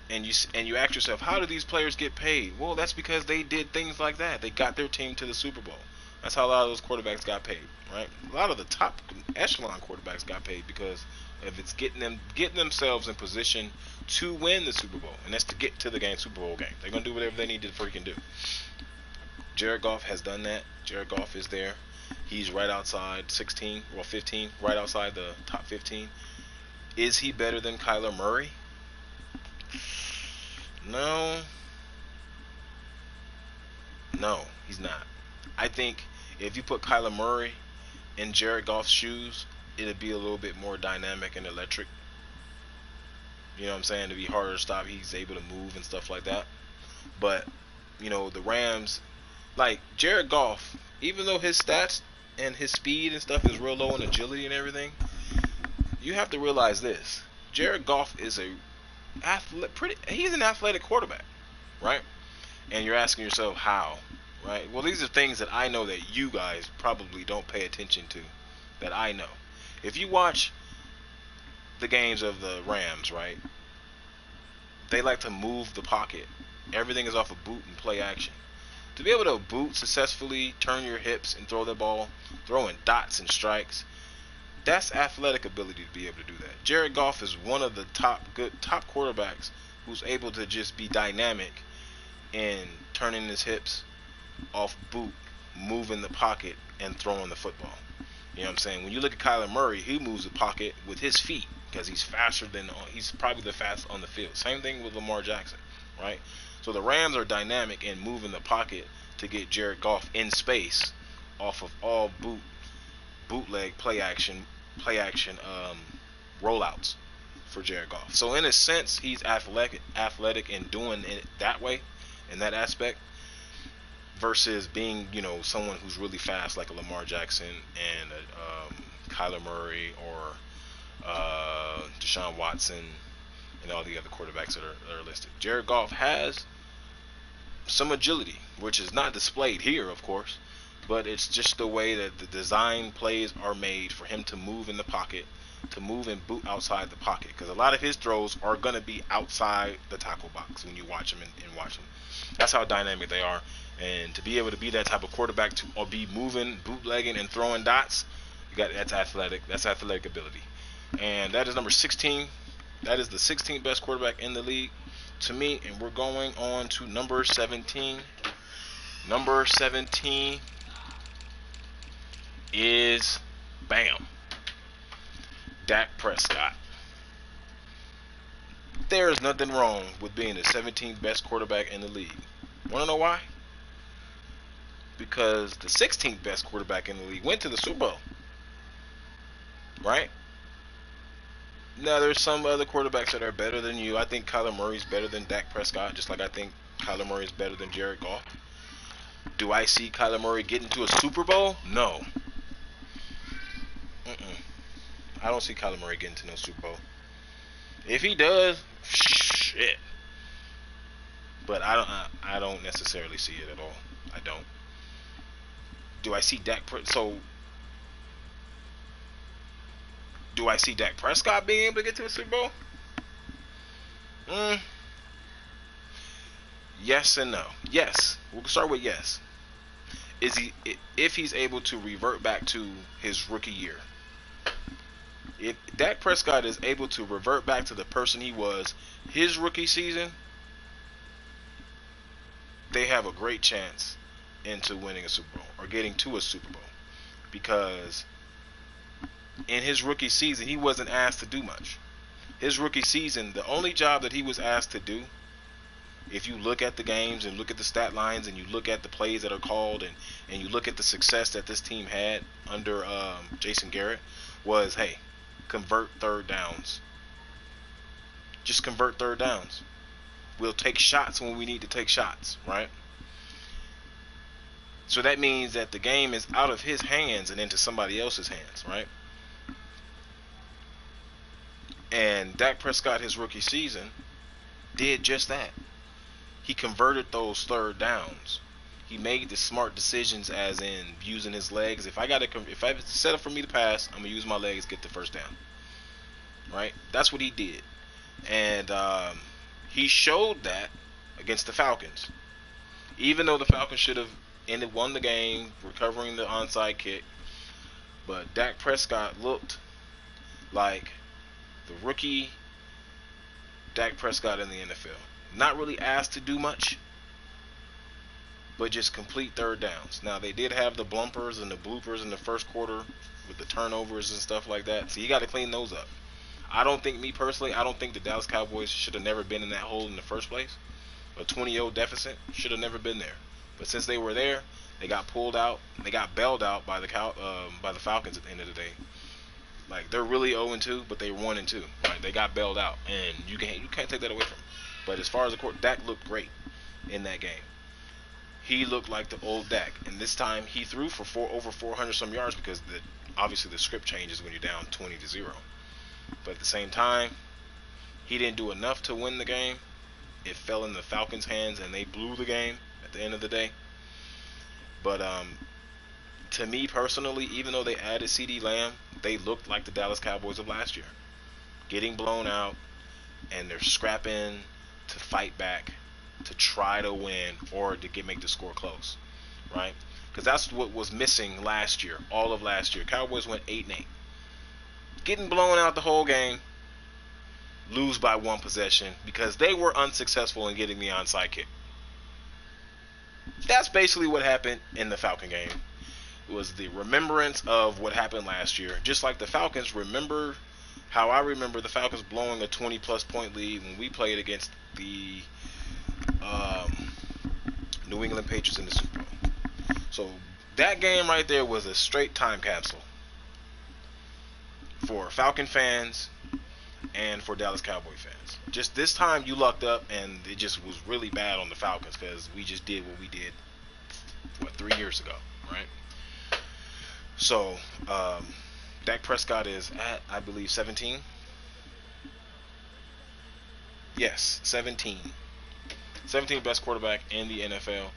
And you ask yourself, how do these players get paid? Well, that's because they did things like that. They got their team to the Super Bowl. That's how a lot of those quarterbacks got paid, right? A lot of the top echelon quarterbacks got paid because if it's getting themselves in position to win the Super Bowl, and that's to get to the Super Bowl game. They're gonna do whatever they need to freaking do. Jared Goff has done that. Jared Goff is there. He's right outside 16, well 15, right outside the top 15. Is he better than Kyler Murray? No, he's not. I think if you put Kyler Murray in Jared Goff's shoes, it'd be a little bit more dynamic and electric. You know what I'm saying? It'd be harder to stop. He's able to move and stuff like that. But, the Rams, like Jared Goff, even though his stats and his speed and stuff is real low in agility and everything, you have to realize this. Jared Goff is he's an athletic quarterback, right? And you're asking yourself how. right? Well, these are things that I know that you guys probably don't pay attention to, that I know. If you watch the games of the Rams, right, they like to move the pocket. Everything is off of boot and play action. To be able to boot successfully, turn your hips and throw the ball, throwing dots and strikes, that's athletic ability to be able to do that. Jared Goff is one of the top quarterbacks who's able to just be dynamic in turning his hips off boot, moving the pocket, and throwing the football. You know what I'm saying? When you look at Kyler Murray, he moves the pocket with his feet because he's probably the fastest on the field. Same thing with Lamar Jackson, right? So the Rams are dynamic in moving the pocket to get Jared Goff in space off of all bootleg play action rollouts for Jared Goff. So in a sense, he's athletic in doing it that way, in that aspect, versus being, someone who's really fast like a Lamar Jackson and Kyler Murray or Deshaun Watson and all the other quarterbacks that are listed. Jared Goff has some agility, which is not displayed here, of course, but it's just the way that the design plays are made for him to move in the pocket, to move and boot outside the pocket, because a lot of his throws are going to be outside the tackle box when you watch them and watch them. That's how dynamic they are. And to be able to be that type of quarterback or be moving, bootlegging, and throwing dots, that's athletic. That's athletic ability. And that is number 16. That is the 16th best quarterback in the league to me. And we're going on to number 17. Number 17 is bam, Dak Prescott. There is nothing wrong with being the 17th best quarterback in the league. Want to know why? Because the 16th best quarterback in the league went to the Super Bowl, right? Now, there's some other quarterbacks that are better than you. I think Kyler Murray's better than Dak Prescott, just like I think Kyler Murray is better than Jared Goff. Do I see Kyler Murray getting to a Super Bowl? No. I don't see Kyler Murray getting to no Super Bowl. If he does, shit. But I don't necessarily see it at all. I don't. Do I see do I see Dak Prescott being able to get to the Super Bowl? Yes and no. Yes. We'll start with yes. If he's able to revert back to his rookie year. If Dak Prescott is able to revert back to the person he was his rookie season, they have a great chance into winning a Super Bowl or getting to a Super Bowl, because in his rookie season he wasn't asked to do much. His rookie season, the only job that he was asked to do, if you look at the games and look at the stat lines and you look at the plays that are called and you look at the success that this team had under Jason Garrett, was, hey, convert third downs. Just convert third downs. We'll take shots when we need to take shots, right? So that means that the game is out of his hands and into somebody else's hands, right? And Dak Prescott, his rookie season, did just that. He converted those third downs. He made the smart decisions, as in using his legs. If it's set up for me to pass, I'm gonna use my legs, get the first down. Right? That's what he did, and he showed that against the Falcons. Even though the Falcons should have won the game, recovering the onside kick, but Dak Prescott looked like the rookie Dak Prescott in the NFL. Not really asked to do much, but just complete third downs. Now, they did have the blumpers and the bloopers in the first quarter with the turnovers and stuff like that, so you got to clean those up. I don't think the Dallas Cowboys should have never been in that hole in the first place. A 20-0 deficit should have never been there. But since they were there, they got pulled out. They got bailed out by the Falcons at the end of the day. Like, they're really 0-2, but they 1-2. Right? They got bailed out, and you can't take that away from them. But as far as the court, Dak looked great in that game. He looked like the old Dak, and this time he threw for over 400 some yards, because obviously the script changes when you're down 20-0. But at the same time, he didn't do enough to win the game. It fell in the Falcons' hands, and they blew the game at the end of the day. But to me personally, even though they added CD Lamb, they looked like the Dallas Cowboys of last year, getting blown out, and they're scrapping to fight back, to try to win or to make the score close, right? Because that's what was missing last year, all of last year. Cowboys went 8-8, getting blown out the whole game, lose by one possession because they were unsuccessful in getting the onside kick. That's basically what happened in the Falcon game. It was the remembrance of what happened last year. Just like the Falcons, remember how I remember the Falcons blowing a 20-plus point lead when we played against the New England Patriots in the Super Bowl. So that game right there was a straight time capsule for Falcon fans and for Dallas Cowboy fans. Just this time you lucked up, and it just was really bad on the Falcons because we just did what we did, 3 years ago, right? So, Dak Prescott is at, I believe, 17. Yes, 17. 17 best quarterback in the NFL.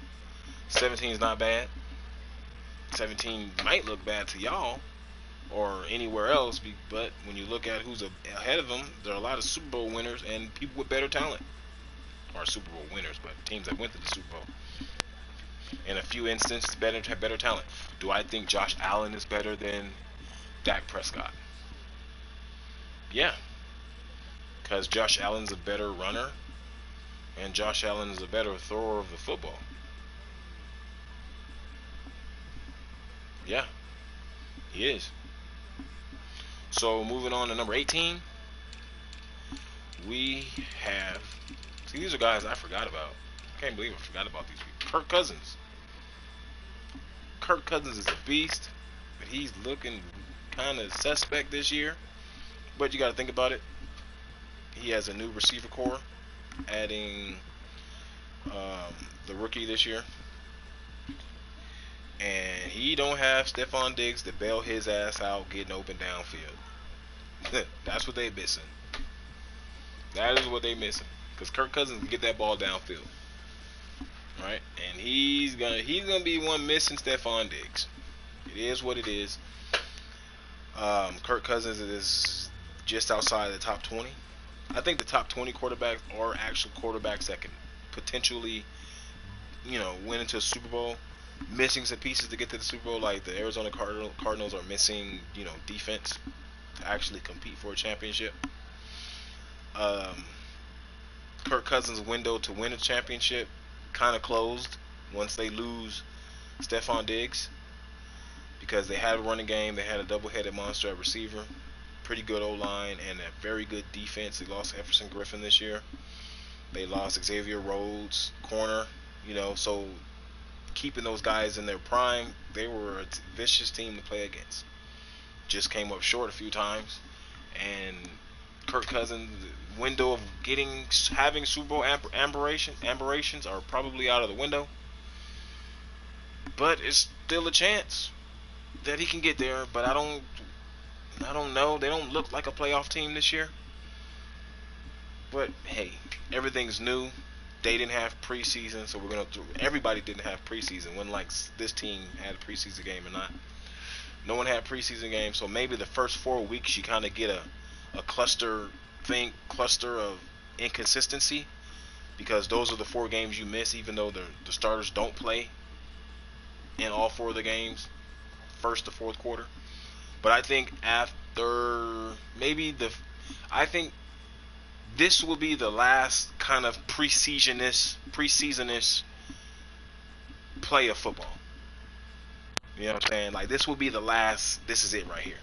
17 is not bad. 17 might look bad to y'all or anywhere else, but when you look at who's ahead of them, there are a lot of Super Bowl winners and people with better talent. Or Super Bowl winners, but teams that went to the Super Bowl. In a few instances, have better talent. Do I think Josh Allen is better than Dak Prescott? Yeah, because Josh Allen's a better runner, and Josh Allen is a better thrower of the football. Yeah, he is. So moving on to number 18, we have. See, these are guys I forgot about. I can't believe I forgot about these people. Kirk Cousins. Kirk Cousins is a beast, but he's looking kind of suspect this year. But you got to think about it. He has a new receiver core, adding the rookie this year, and he don't have Stephon Diggs to bail his ass out getting open downfield. That's what they missing. That is what they missing, because Kirk Cousins can get that ball downfield, right? And he's gonna be one missing Stephon Diggs. It is what it is. Kirk Cousins is just outside the top 20. I think the top 20 quarterbacks are actual quarterbacks that can potentially, win into a Super Bowl. Missing some pieces to get to the Super Bowl, like the Arizona Cardinals are missing, defense to actually compete for a championship. Kirk Cousins' window to win a championship kind of closed once they lose Stephon Diggs, because they had a running game, they had a double-headed monster at receiver, pretty good O-line, and a very good defense. They lost Jefferson Griffin this year. They lost Xavier Rhodes, corner, so keeping those guys in their prime, they were a vicious team to play against. Just came up short a few times, and Kirk Cousins' window of having Super Bowl aberrations are probably out of the window, but it's still a chance that he can get there. But I don't know. They don't look like a playoff team this year. But hey, everything's new. They didn't have preseason, so everybody didn't have preseason. When like this team had a preseason game or not. No one had preseason games, so maybe the first 4 weeks you kind of get a cluster of inconsistency, because those are the 4 games you miss, even though the starters don't play in all 4 of the games, first to fourth quarter. But I think after I think this will be the last kind of preseasonish play of football. You know what I'm saying? Like, this will be the last. This is it right here.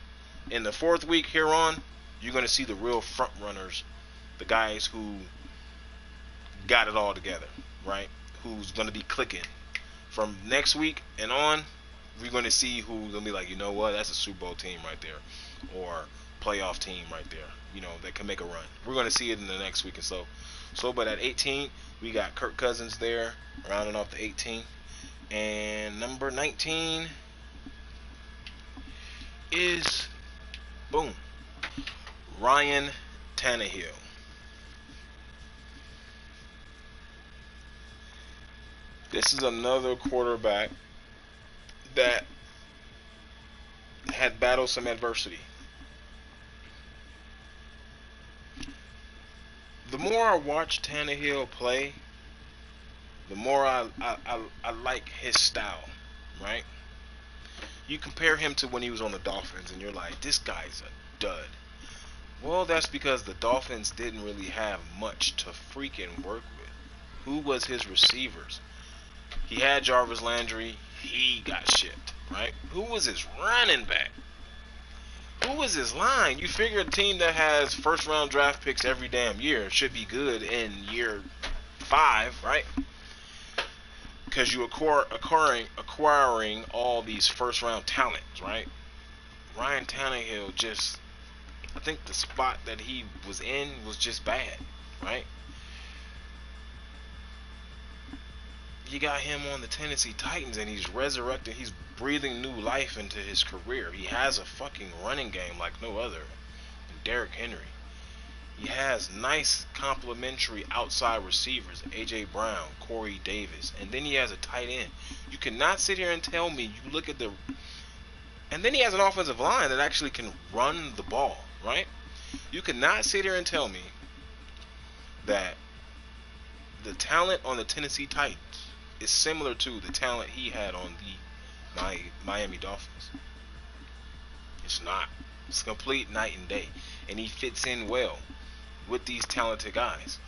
In the 4th week here on, you're going to see the real front runners, the guys who got it all together, right? Who's going to be clicking. From next week and on, we're going to see who's going to be like, you know what, that's a Super Bowl team right there, or playoff team right there, that can make a run. We're going to see it in the next week or so. But at 18, we got Kirk Cousins there, rounding off the 18. And number 19 is, boom, Ryan Tannehill. This is another quarterback that had battled some adversity. The more I watch Tannehill play, the more I like his style, right? You compare him to when he was on the Dolphins, and you're like, this guy's a dud. Well, that's because the Dolphins didn't really have much to freaking work with. Who was his receivers? He had Jarvis Landry. He got shipped, right? Who was his running back? Who was his line? You figure a team that has first round draft picks every damn year should be good in year 5, right? Because you acquiring all these first round talents, right? Ryan Tannehill just, I think the spot that he was in was just bad, right? You got him on the Tennessee Titans, and he's resurrecting, he's breathing new life into his career. He has a fucking running game like no other. Derrick Henry. He has nice complementary outside receivers, A.J. Brown, Corey Davis, and then he has a tight end. You cannot sit here and tell me, you look at the, and then he has an offensive line that actually can run the ball, right? You cannot sit here and tell me that the talent on the Tennessee Titans is similar to the talent he had on the Miami Dolphins. It's not. It's complete night and day. And he fits in well with these talented guys.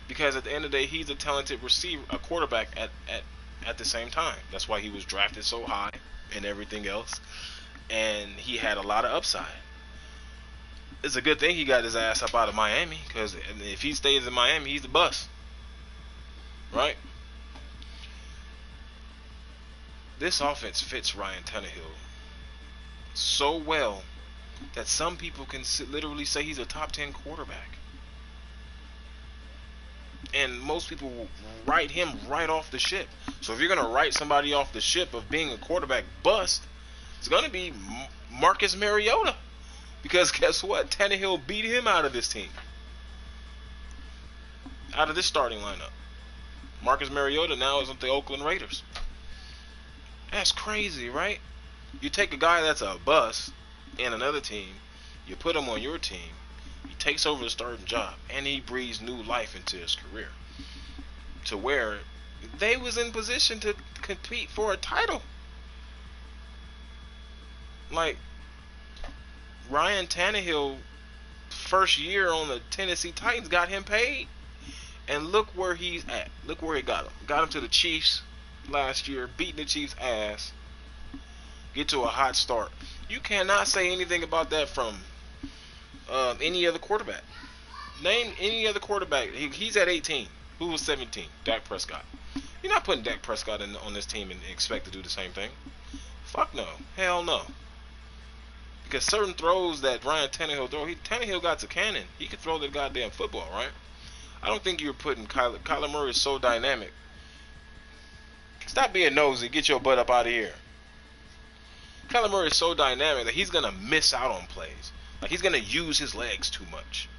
Because at the end of the day, he's a talented receiver, a quarterback at the same time. That's why he was drafted so high and everything else. And he had a lot of upside. It's a good thing he got his ass up out of Miami, because if he stays in Miami, he's the bust. Right? This offense fits Ryan Tannehill so well that some people can literally say he's a top 10 quarterback. And most people will write him right off the ship. So if you're going to write somebody off the ship of being a quarterback bust, it's going to be Marcus Mariota. Because guess what? Tannehill beat him out of this team. Out of this starting lineup. Marcus Mariota now is with the Oakland Raiders. That's crazy, right? You take a guy that's a bust in another team, you put him on your team, he takes over the starting job, and he breathes new life into his career. To where they was in position to compete for a title. Like, Ryan Tannehill, first year on the Tennessee Titans, got him paid. And look where he's at. Look where he got him. Got him to the Chiefs last year, beating the Chiefs' ass. Get to a hot start. You cannot say anything about that from any other quarterback. Name any other quarterback. He's at 18. Who was 17? Dak Prescott. You're not putting Dak Prescott on this team and expect to do the same thing. Fuck no. Hell no. Because certain throws that Ryan Tannehill throw, Tannehill got a cannon. He could throw the goddamn football, right? I don't think you're putting Kyler Murray is so dynamic. Stop being nosy. Get your butt up out of here. Kyler Murray is so dynamic that he's going to miss out on plays. Like, he's going to use his legs too much.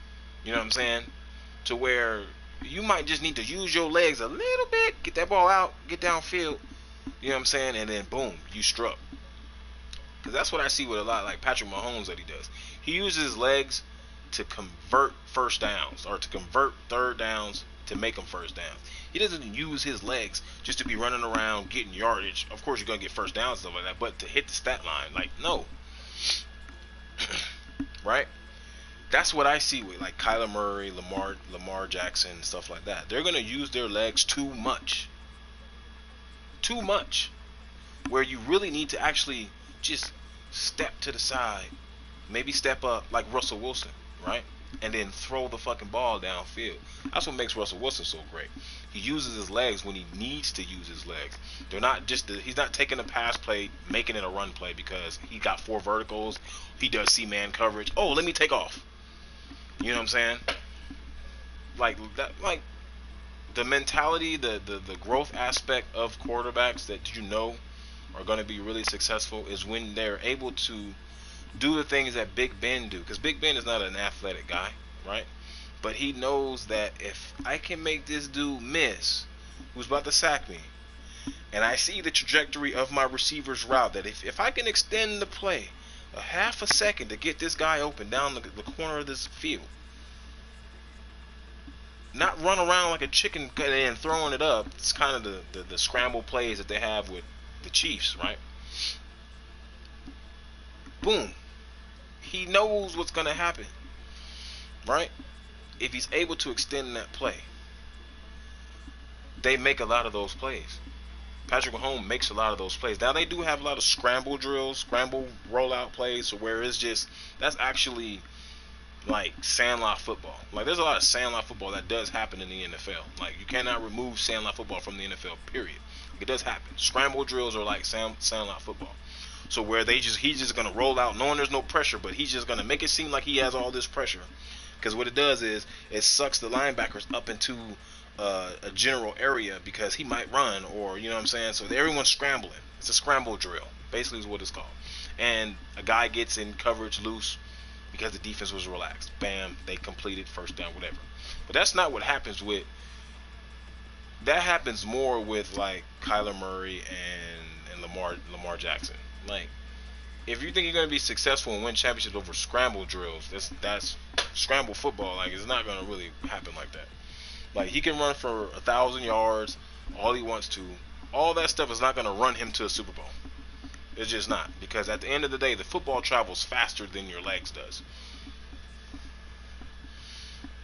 You know what I'm saying? To where you might just need to use your legs a little bit, get that ball out, get downfield. You know what I'm saying? And then, boom, you struck. Because that's what I see with a lot, like Patrick Mahomes, that he does. He uses his legs to convert first downs, or to convert third downs to make them first downs. He doesn't use his legs just to be running around getting yardage. Of course, you're going to get first downs and stuff like that, but to hit the stat line, like, no. Right? That's what I see with, like, Kyler Murray, Lamar Jackson, stuff like that. They're going to use their legs too much. Too much. Where you really need to actually just step to the side, maybe step up like Russell Wilson, right? And then throw the fucking ball downfield. That's what makes Russell Wilson so great. He uses his legs when he needs to use his legs. They're not just he's not taking a pass play, making it a run play because he got 4 verticals. He does C-man coverage. Oh, let me take off. You know what I'm saying? Like that, like the mentality, the growth aspect of quarterbacks that you know are going to be really successful is when they're able to do the things that Big Ben do. Because Big Ben is not an athletic guy, right? But he knows that if I can make this dude miss, who's about to sack me, and I see the trajectory of my receiver's route, that if I can extend the play a half a second to get this guy open down the corner of this field, not run around like a chicken and throwing it up. It's kind of the scramble plays that they have with the Chiefs, right? Boom. He knows what's going to happen, right? If he's able to extend that play, they make a lot of those plays. Patrick Mahomes makes a lot of those plays. Now, they do have a lot of scramble drills, scramble rollout plays, so where it's just, that's actually like sandlot football. Like, there's a lot of sandlot football that does happen in the NFL. Like, you cannot remove sandlot football from the NFL, period. It does happen. Scramble drills are like sandlot football. So where he's just going to roll out knowing there's no pressure, but he's just going to make it seem like he has all this pressure. Because what it does is it sucks the linebackers up into a general area because he might run, or you know what I'm saying. So everyone's scrambling. It's a scramble drill, basically is what it's called. And a guy gets in coverage loose because the defense was relaxed. Bam, they completed, first down, whatever. But that's not what happens with. That happens more with like Kyler Murray and Lamar Jackson. Like, if you think you're going to be successful and win championships over scramble drills, that's scramble football. Like, it's not going to really happen like that. Like, he can run for 1,000 yards, all he wants to. All that stuff is not going to run him to a Super Bowl. It's just not. Because at the end of the day, the football travels faster than your legs does.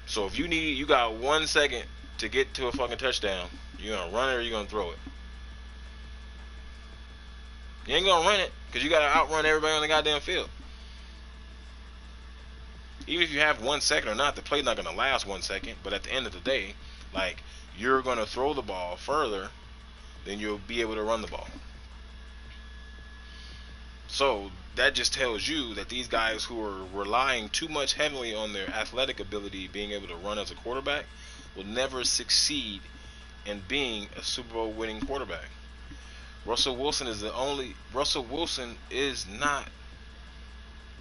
So if you got 1 second to get to a fucking touchdown, you're going to run it or you're going to throw it. You ain't going to run it because you got to outrun everybody on the goddamn field. Even if you have 1 second or not, the play's not going to last 1 second. But at the end of the day, like, you're going to throw the ball further than you'll be able to run the ball. So that just tells you that these guys who are relying too much heavily on their athletic ability, being able to run as a quarterback, will never succeed in being a Super Bowl winning quarterback. Russell Wilson is not.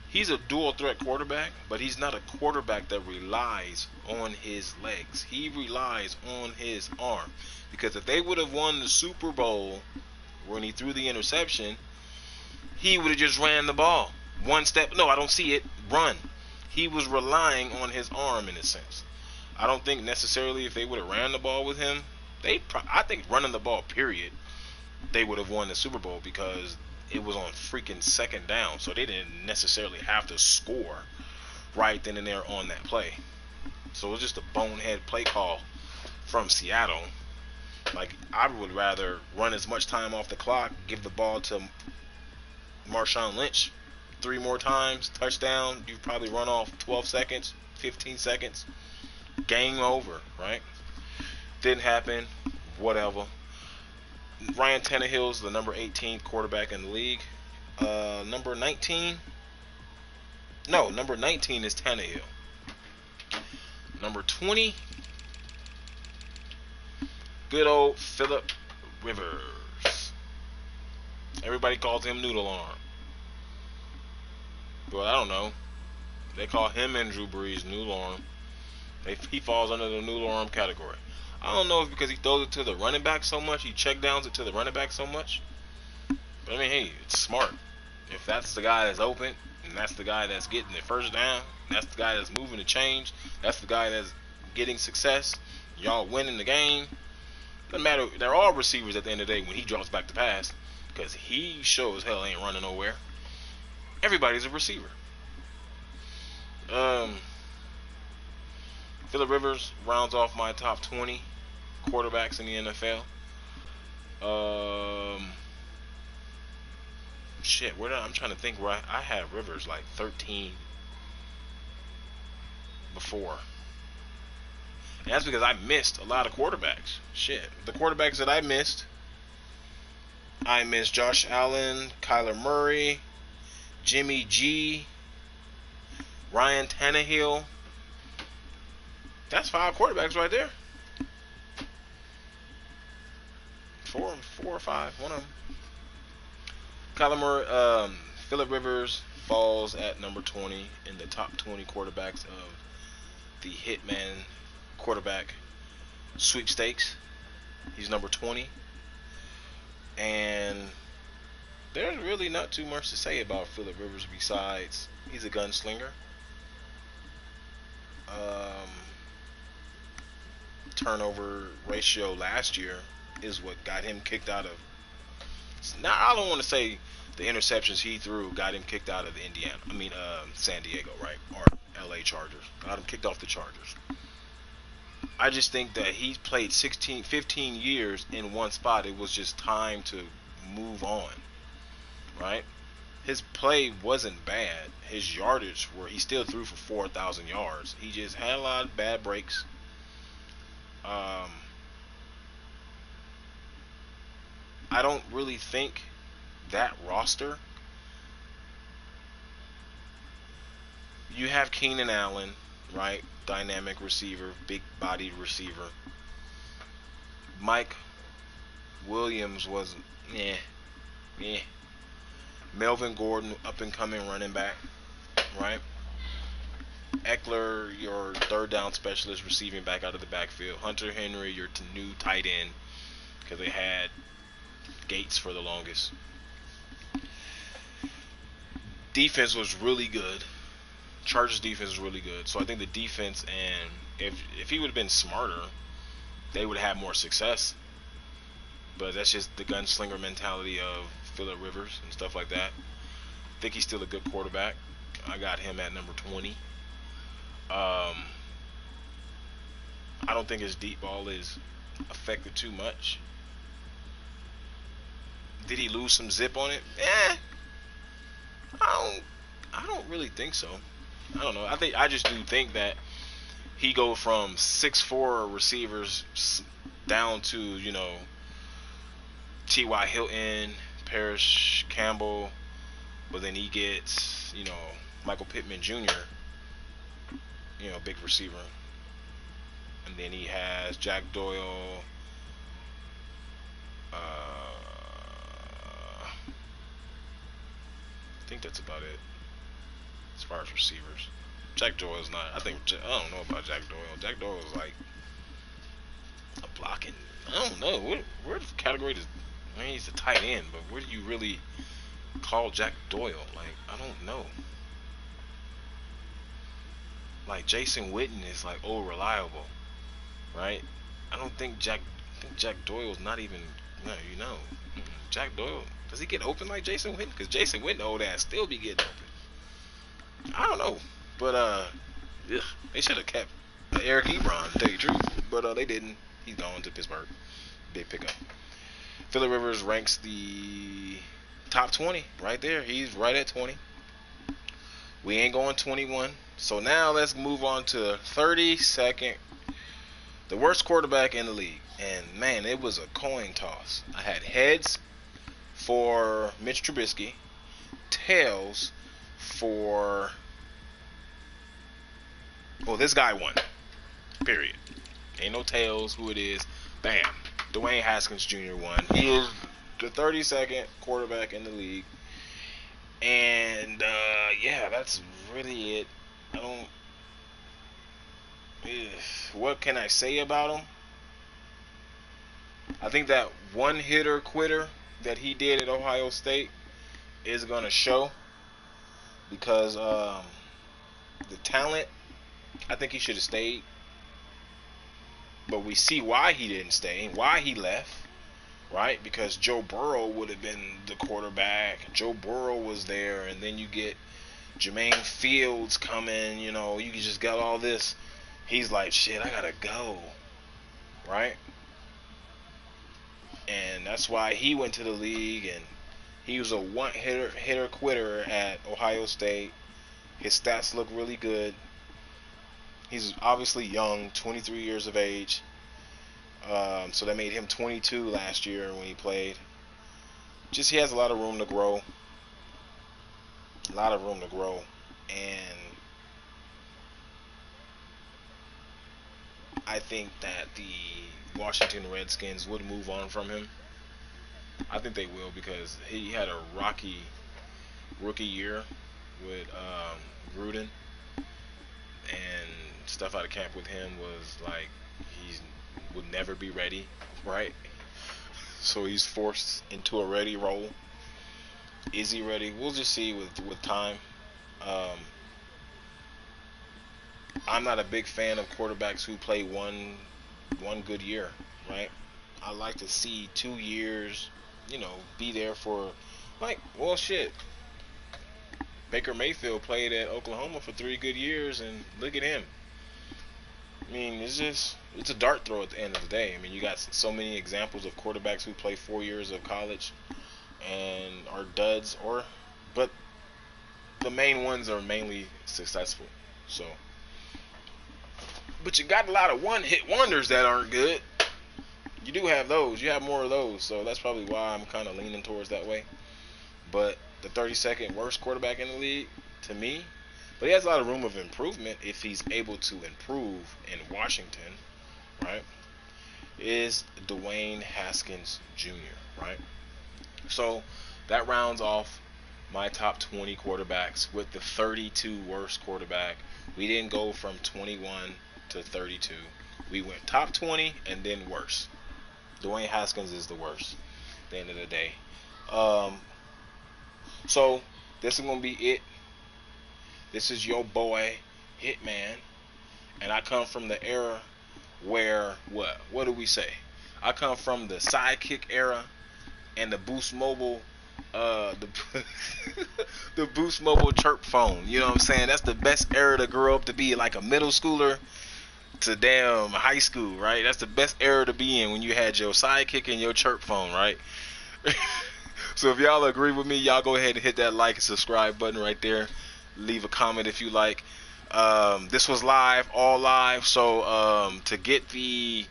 He's a dual threat quarterback, but he's not a quarterback that relies on his legs. He relies on his arm. Because if they would have won the Super Bowl when he threw the interception, he would have just ran the ball. One step. No, I don't see it. Run. He was relying on his arm in a sense. I don't think necessarily if they would have ran the ball with him, I think running the ball, period, they would have won the Super Bowl because it was on freaking second down, so they didn't necessarily have to score right then and there on that play. So it was just a bonehead play call from Seattle. Like, I would rather run as much time off the clock, give the ball to Marshawn Lynch 3 more times, touchdown. You've probably run off 12 seconds, 15 seconds, game over, right? Didn't happen, whatever. Ryan Tannehill's the number 18 quarterback in the league. Number 19 is Tannehill. Number 20, good old Phillip Rivers. Everybody calls him Noodle Arm. But I don't know. They call him and Drew Brees Noodle Arm. He falls under the Noodle Arm category. I don't know if because he throws it to the running back so much, he check downs it to the running back so much. But I mean, hey, it's smart. If that's the guy that's open, and that's the guy that's getting the first down, that's the guy that's moving the change, that's the guy that's getting success, y'all winning the game. Doesn't matter. They're all receivers at the end of the day when he drops back to pass, because he sure as hell ain't running nowhere. Everybody's a receiver. Phillip Rivers rounds off my top 20 quarterbacks in the NFL. I'm trying to think where I had Rivers like 13 before. And that's because I missed a lot of quarterbacks. The quarterbacks that I missed Josh Allen, Kyler Murray, Jimmy G, Ryan Tannehill. That's 5 quarterbacks right there. 4 or 5, one of them. Kyler Murray, Phillip Rivers falls at number 20 in the top 20 quarterbacks of the Hitman quarterback sweepstakes. He's number 20. And there's really not too much to say about Phillip Rivers besides he's a gunslinger. Um, Turnover ratio last year is what got him kicked out of. Now I don't want to say the interceptions he threw got him kicked out of Indiana. I mean San Diego, right? Or L.A. Chargers. Got him kicked off the Chargers. I just think that he played 16, 15 years in one spot. It was just time to move on, right? His play wasn't bad. His yardage were he still threw for 4,000 yards. He just had a lot of bad breaks. I don't really think that roster. You have Keenan Allen, right? Dynamic receiver, big bodied receiver. Mike Williams was yeah, yeah. Melvin Gordon, up and coming running back, right? Eckler, your third down specialist, receiving back out of the backfield. Hunter Henry, your new tight end, because they had Gates for the longest. Defense was really good. Chargers defense was really good. So I think the defense, and if he would have been smarter, they would have had more success. But that's just the gunslinger mentality of Phillip Rivers and stuff like that. I think he's still a good quarterback. I got him at number 20. I don't think his deep ball is affected too much. Did he lose some zip on it? I don't really think so. I don't know. I just do think that he go from 6'4" receivers down to, T.Y. Hilton, Parrish Campbell, but then he gets, Michael Pittman Jr., big receiver. And then he has Jack Doyle, I think that's about it as far as receivers. Jack Doyle's not. I don't know about Jack Doyle. Jack Doyle is like a blocking. I don't know. Where category does? I mean, he's a tight end, but where do you really call Jack Doyle? Like, I don't know. Like Jason Witten is like reliable, right? I think Jack Doyle's not even. No, Jack Doyle, does he get open like Jason Witten? Because Jason Witten, old ass, still be getting open. I don't know, but they should have kept Eric Ebron, to tell you the truth, but they didn't. He's gone to Pittsburgh. Big pickup. Phillip Rivers ranks the top 20 right there. He's right at 20. We ain't going 21. So now let's move on to 32nd, the worst quarterback in the league. And man, it was a coin toss. I had heads for Mitch Trubisky, tails for this guy won. Period. Ain't no tails who it is. Bam. Dwayne Haskins Jr. won. He is the 32nd quarterback in the league. And that's really it. What can I say about him? I think that one hitter quitter that he did at Ohio State is going to show, because the talent, I think he should have stayed. But we see why he didn't stay and why he left, right? Because Joe Burrow would have been the quarterback. Joe Burrow was there, and then you get Jermaine Fields coming, you just got all this. He's like, shit, I gotta go, right? And that's why he went to the league, and he was a one-hitter quitter at Ohio State. His stats look really good. He's obviously young, 23 years of age. So that made him 22 last year when he played. He has a lot of room to grow. And I think that the Washington Redskins would move on from him. I think they will, because he had a rocky rookie year with Gruden, and stuff out of camp with him was like he would never be ready, right? so he's forced into a ready role. Is he ready? We'll just see with time. Um, I'm not a big fan of quarterbacks who play one good year, right? I like to see 2 years, be there for, like, well, shit. Baker Mayfield played at Oklahoma for 3 good years, and look at him. I mean, it's a dart throw at the end of the day. I mean, you got so many examples of quarterbacks who play 4 years of college and are duds, but the main ones are mainly successful. So, but you got a lot of one-hit wonders that aren't good. You do have those. You have more of those. So that's probably why I'm kind of leaning towards that way. But the 32nd worst quarterback in the league, to me, but he has a lot of room of improvement if he's able to improve in Washington, right, is Dwayne Haskins Jr., right? So that rounds off my top 20 quarterbacks with the 32 worst quarterback. We didn't go from 21 to 32. We went top 20 and then worst. Dwayne Haskins is the worst at the end of the day. So this is going to be it. This is your boy, Hitman. And I come from the era where, what do we say? I come from the Sidekick era and the Boost Mobile, the Boost Mobile chirp phone. You know what I'm saying? That's the best era to grow up to be like a middle schooler to damn high school, right? That's the best era to be in when you had your Sidekick and your chirp phone, right? So if y'all agree with me, y'all go ahead and hit that like and subscribe button right there. Leave a comment if you like. This was live, all live. So to get the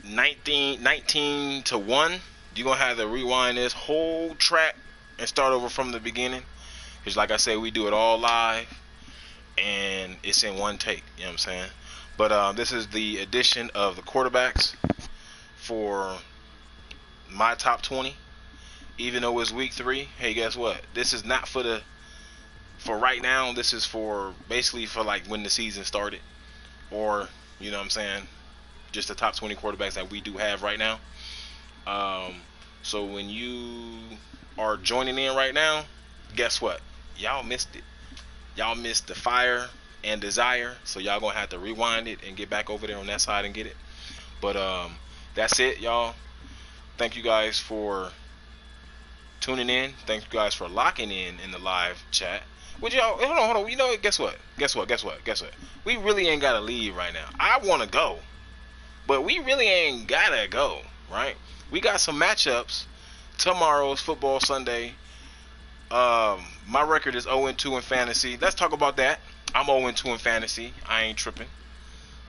19 to 1, you're gonna have to rewind this whole track and start over from the beginning. Because like I said, we do it all live and it's in one take. You know what I'm saying? But this is the edition of the quarterbacks for my top 20. Even though it's week 3, hey, guess what? This is not for right now. This is for basically for like when the season started, or you know what I'm saying, just the top 20 quarterbacks that we do have right now. So when you are joining in right now, guess what? Y'all missed it. Y'all missed the fire and desire. So y'all gonna have to rewind it and get back over there on that side and get it. But that's it, y'all. Thank you guys for tuning in. Thank you guys for locking in the live chat. Would y'all hold on? You know what? Guess what? We really ain't gotta leave right now. I wanna go, but we really ain't gotta go, right? We got some matchups. Tomorrow's football Sunday. My record is 0-2 in fantasy. Let's talk about that. I'm 0-2 in fantasy. I ain't tripping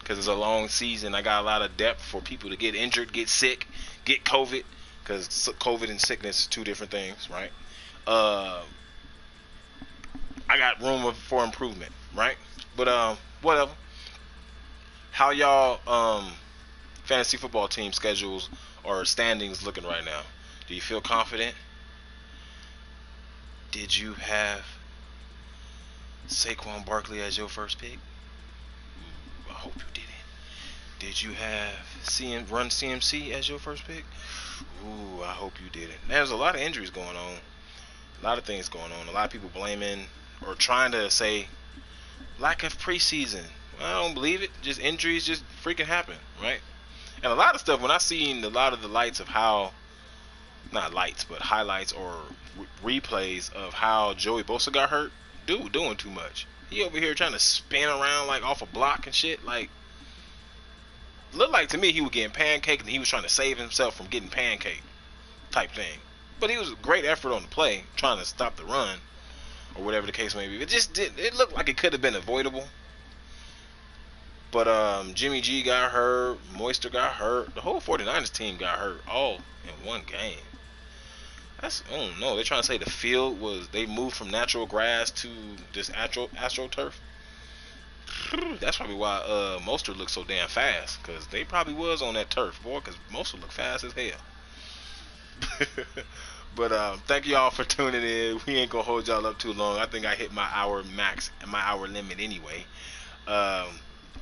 because it's a long season. I got a lot of depth for people to get injured, get sick, get COVID. Because COVID and sickness are two different things, right? I got room for improvement, right? But whatever. How y'all fantasy football team schedules or standings looking right now? Do you feel confident? Did you have Saquon Barkley as your first pick? I hope you didn't. Did you have Run CMC as your first pick? Ooh, I hope you didn't. There's a lot of injuries going on. A lot of things going on. A lot of people blaming or trying to say lack of preseason. I don't believe it. Just injuries just freaking happen, right? And a lot of stuff, when I seen a lot of the lights of how, not lights, but highlights or replays of how Joey Bosa got hurt, dude doing too much. He over here trying to spin around like off a block and shit. Like, looked like to me he was getting pancaked and he was trying to save himself from getting pancaked type thing. But he was a great effort on the play, trying to stop the run or whatever the case may be. It looked like it could have been avoidable. But Jimmy G got hurt, Moister got hurt, the whole 49ers team got hurt all in one game. I don't know. They're trying to say the field they moved from natural grass to this AstroTurf. That's probably why Mostert looks so damn fast, because they probably was on that turf, boy, because Mostert look fast as hell. But thank y'all for tuning in. We ain't gonna hold y'all up too long. I think I hit my hour max and my hour limit anyway.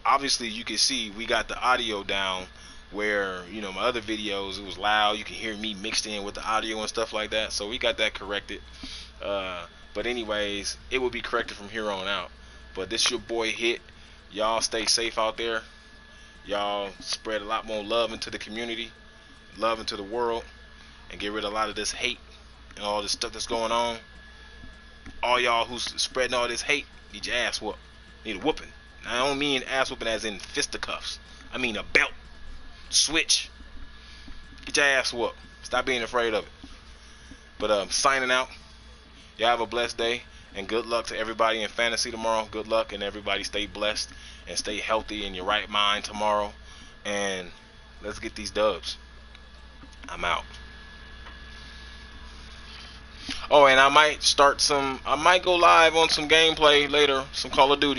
Obviously you can see we got the audio down where, you know, my other videos, it was loud. You can hear me mixed in with the audio and stuff like that. So we got that corrected. But anyways, it will be corrected from here on out. But this your boy Hit. Y'all stay safe out there. Y'all spread a lot more love into the community, love into the world, and get rid of a lot of this hate and all this stuff that's going on. All y'all who's spreading all this hate, need your ass whooped. Need a whooping. I don't mean ass whooping as in fisticuffs. I mean a belt. Switch. Get your ass whooped. Stop being afraid of it. But signing out. Y'all have a blessed day, and good luck to everybody in fantasy tomorrow. Good luck, and everybody stay blessed and stay healthy in your right mind tomorrow. And let's get these dubs. I'm out. Oh, and I might go live on some gameplay later, some Call of Duty.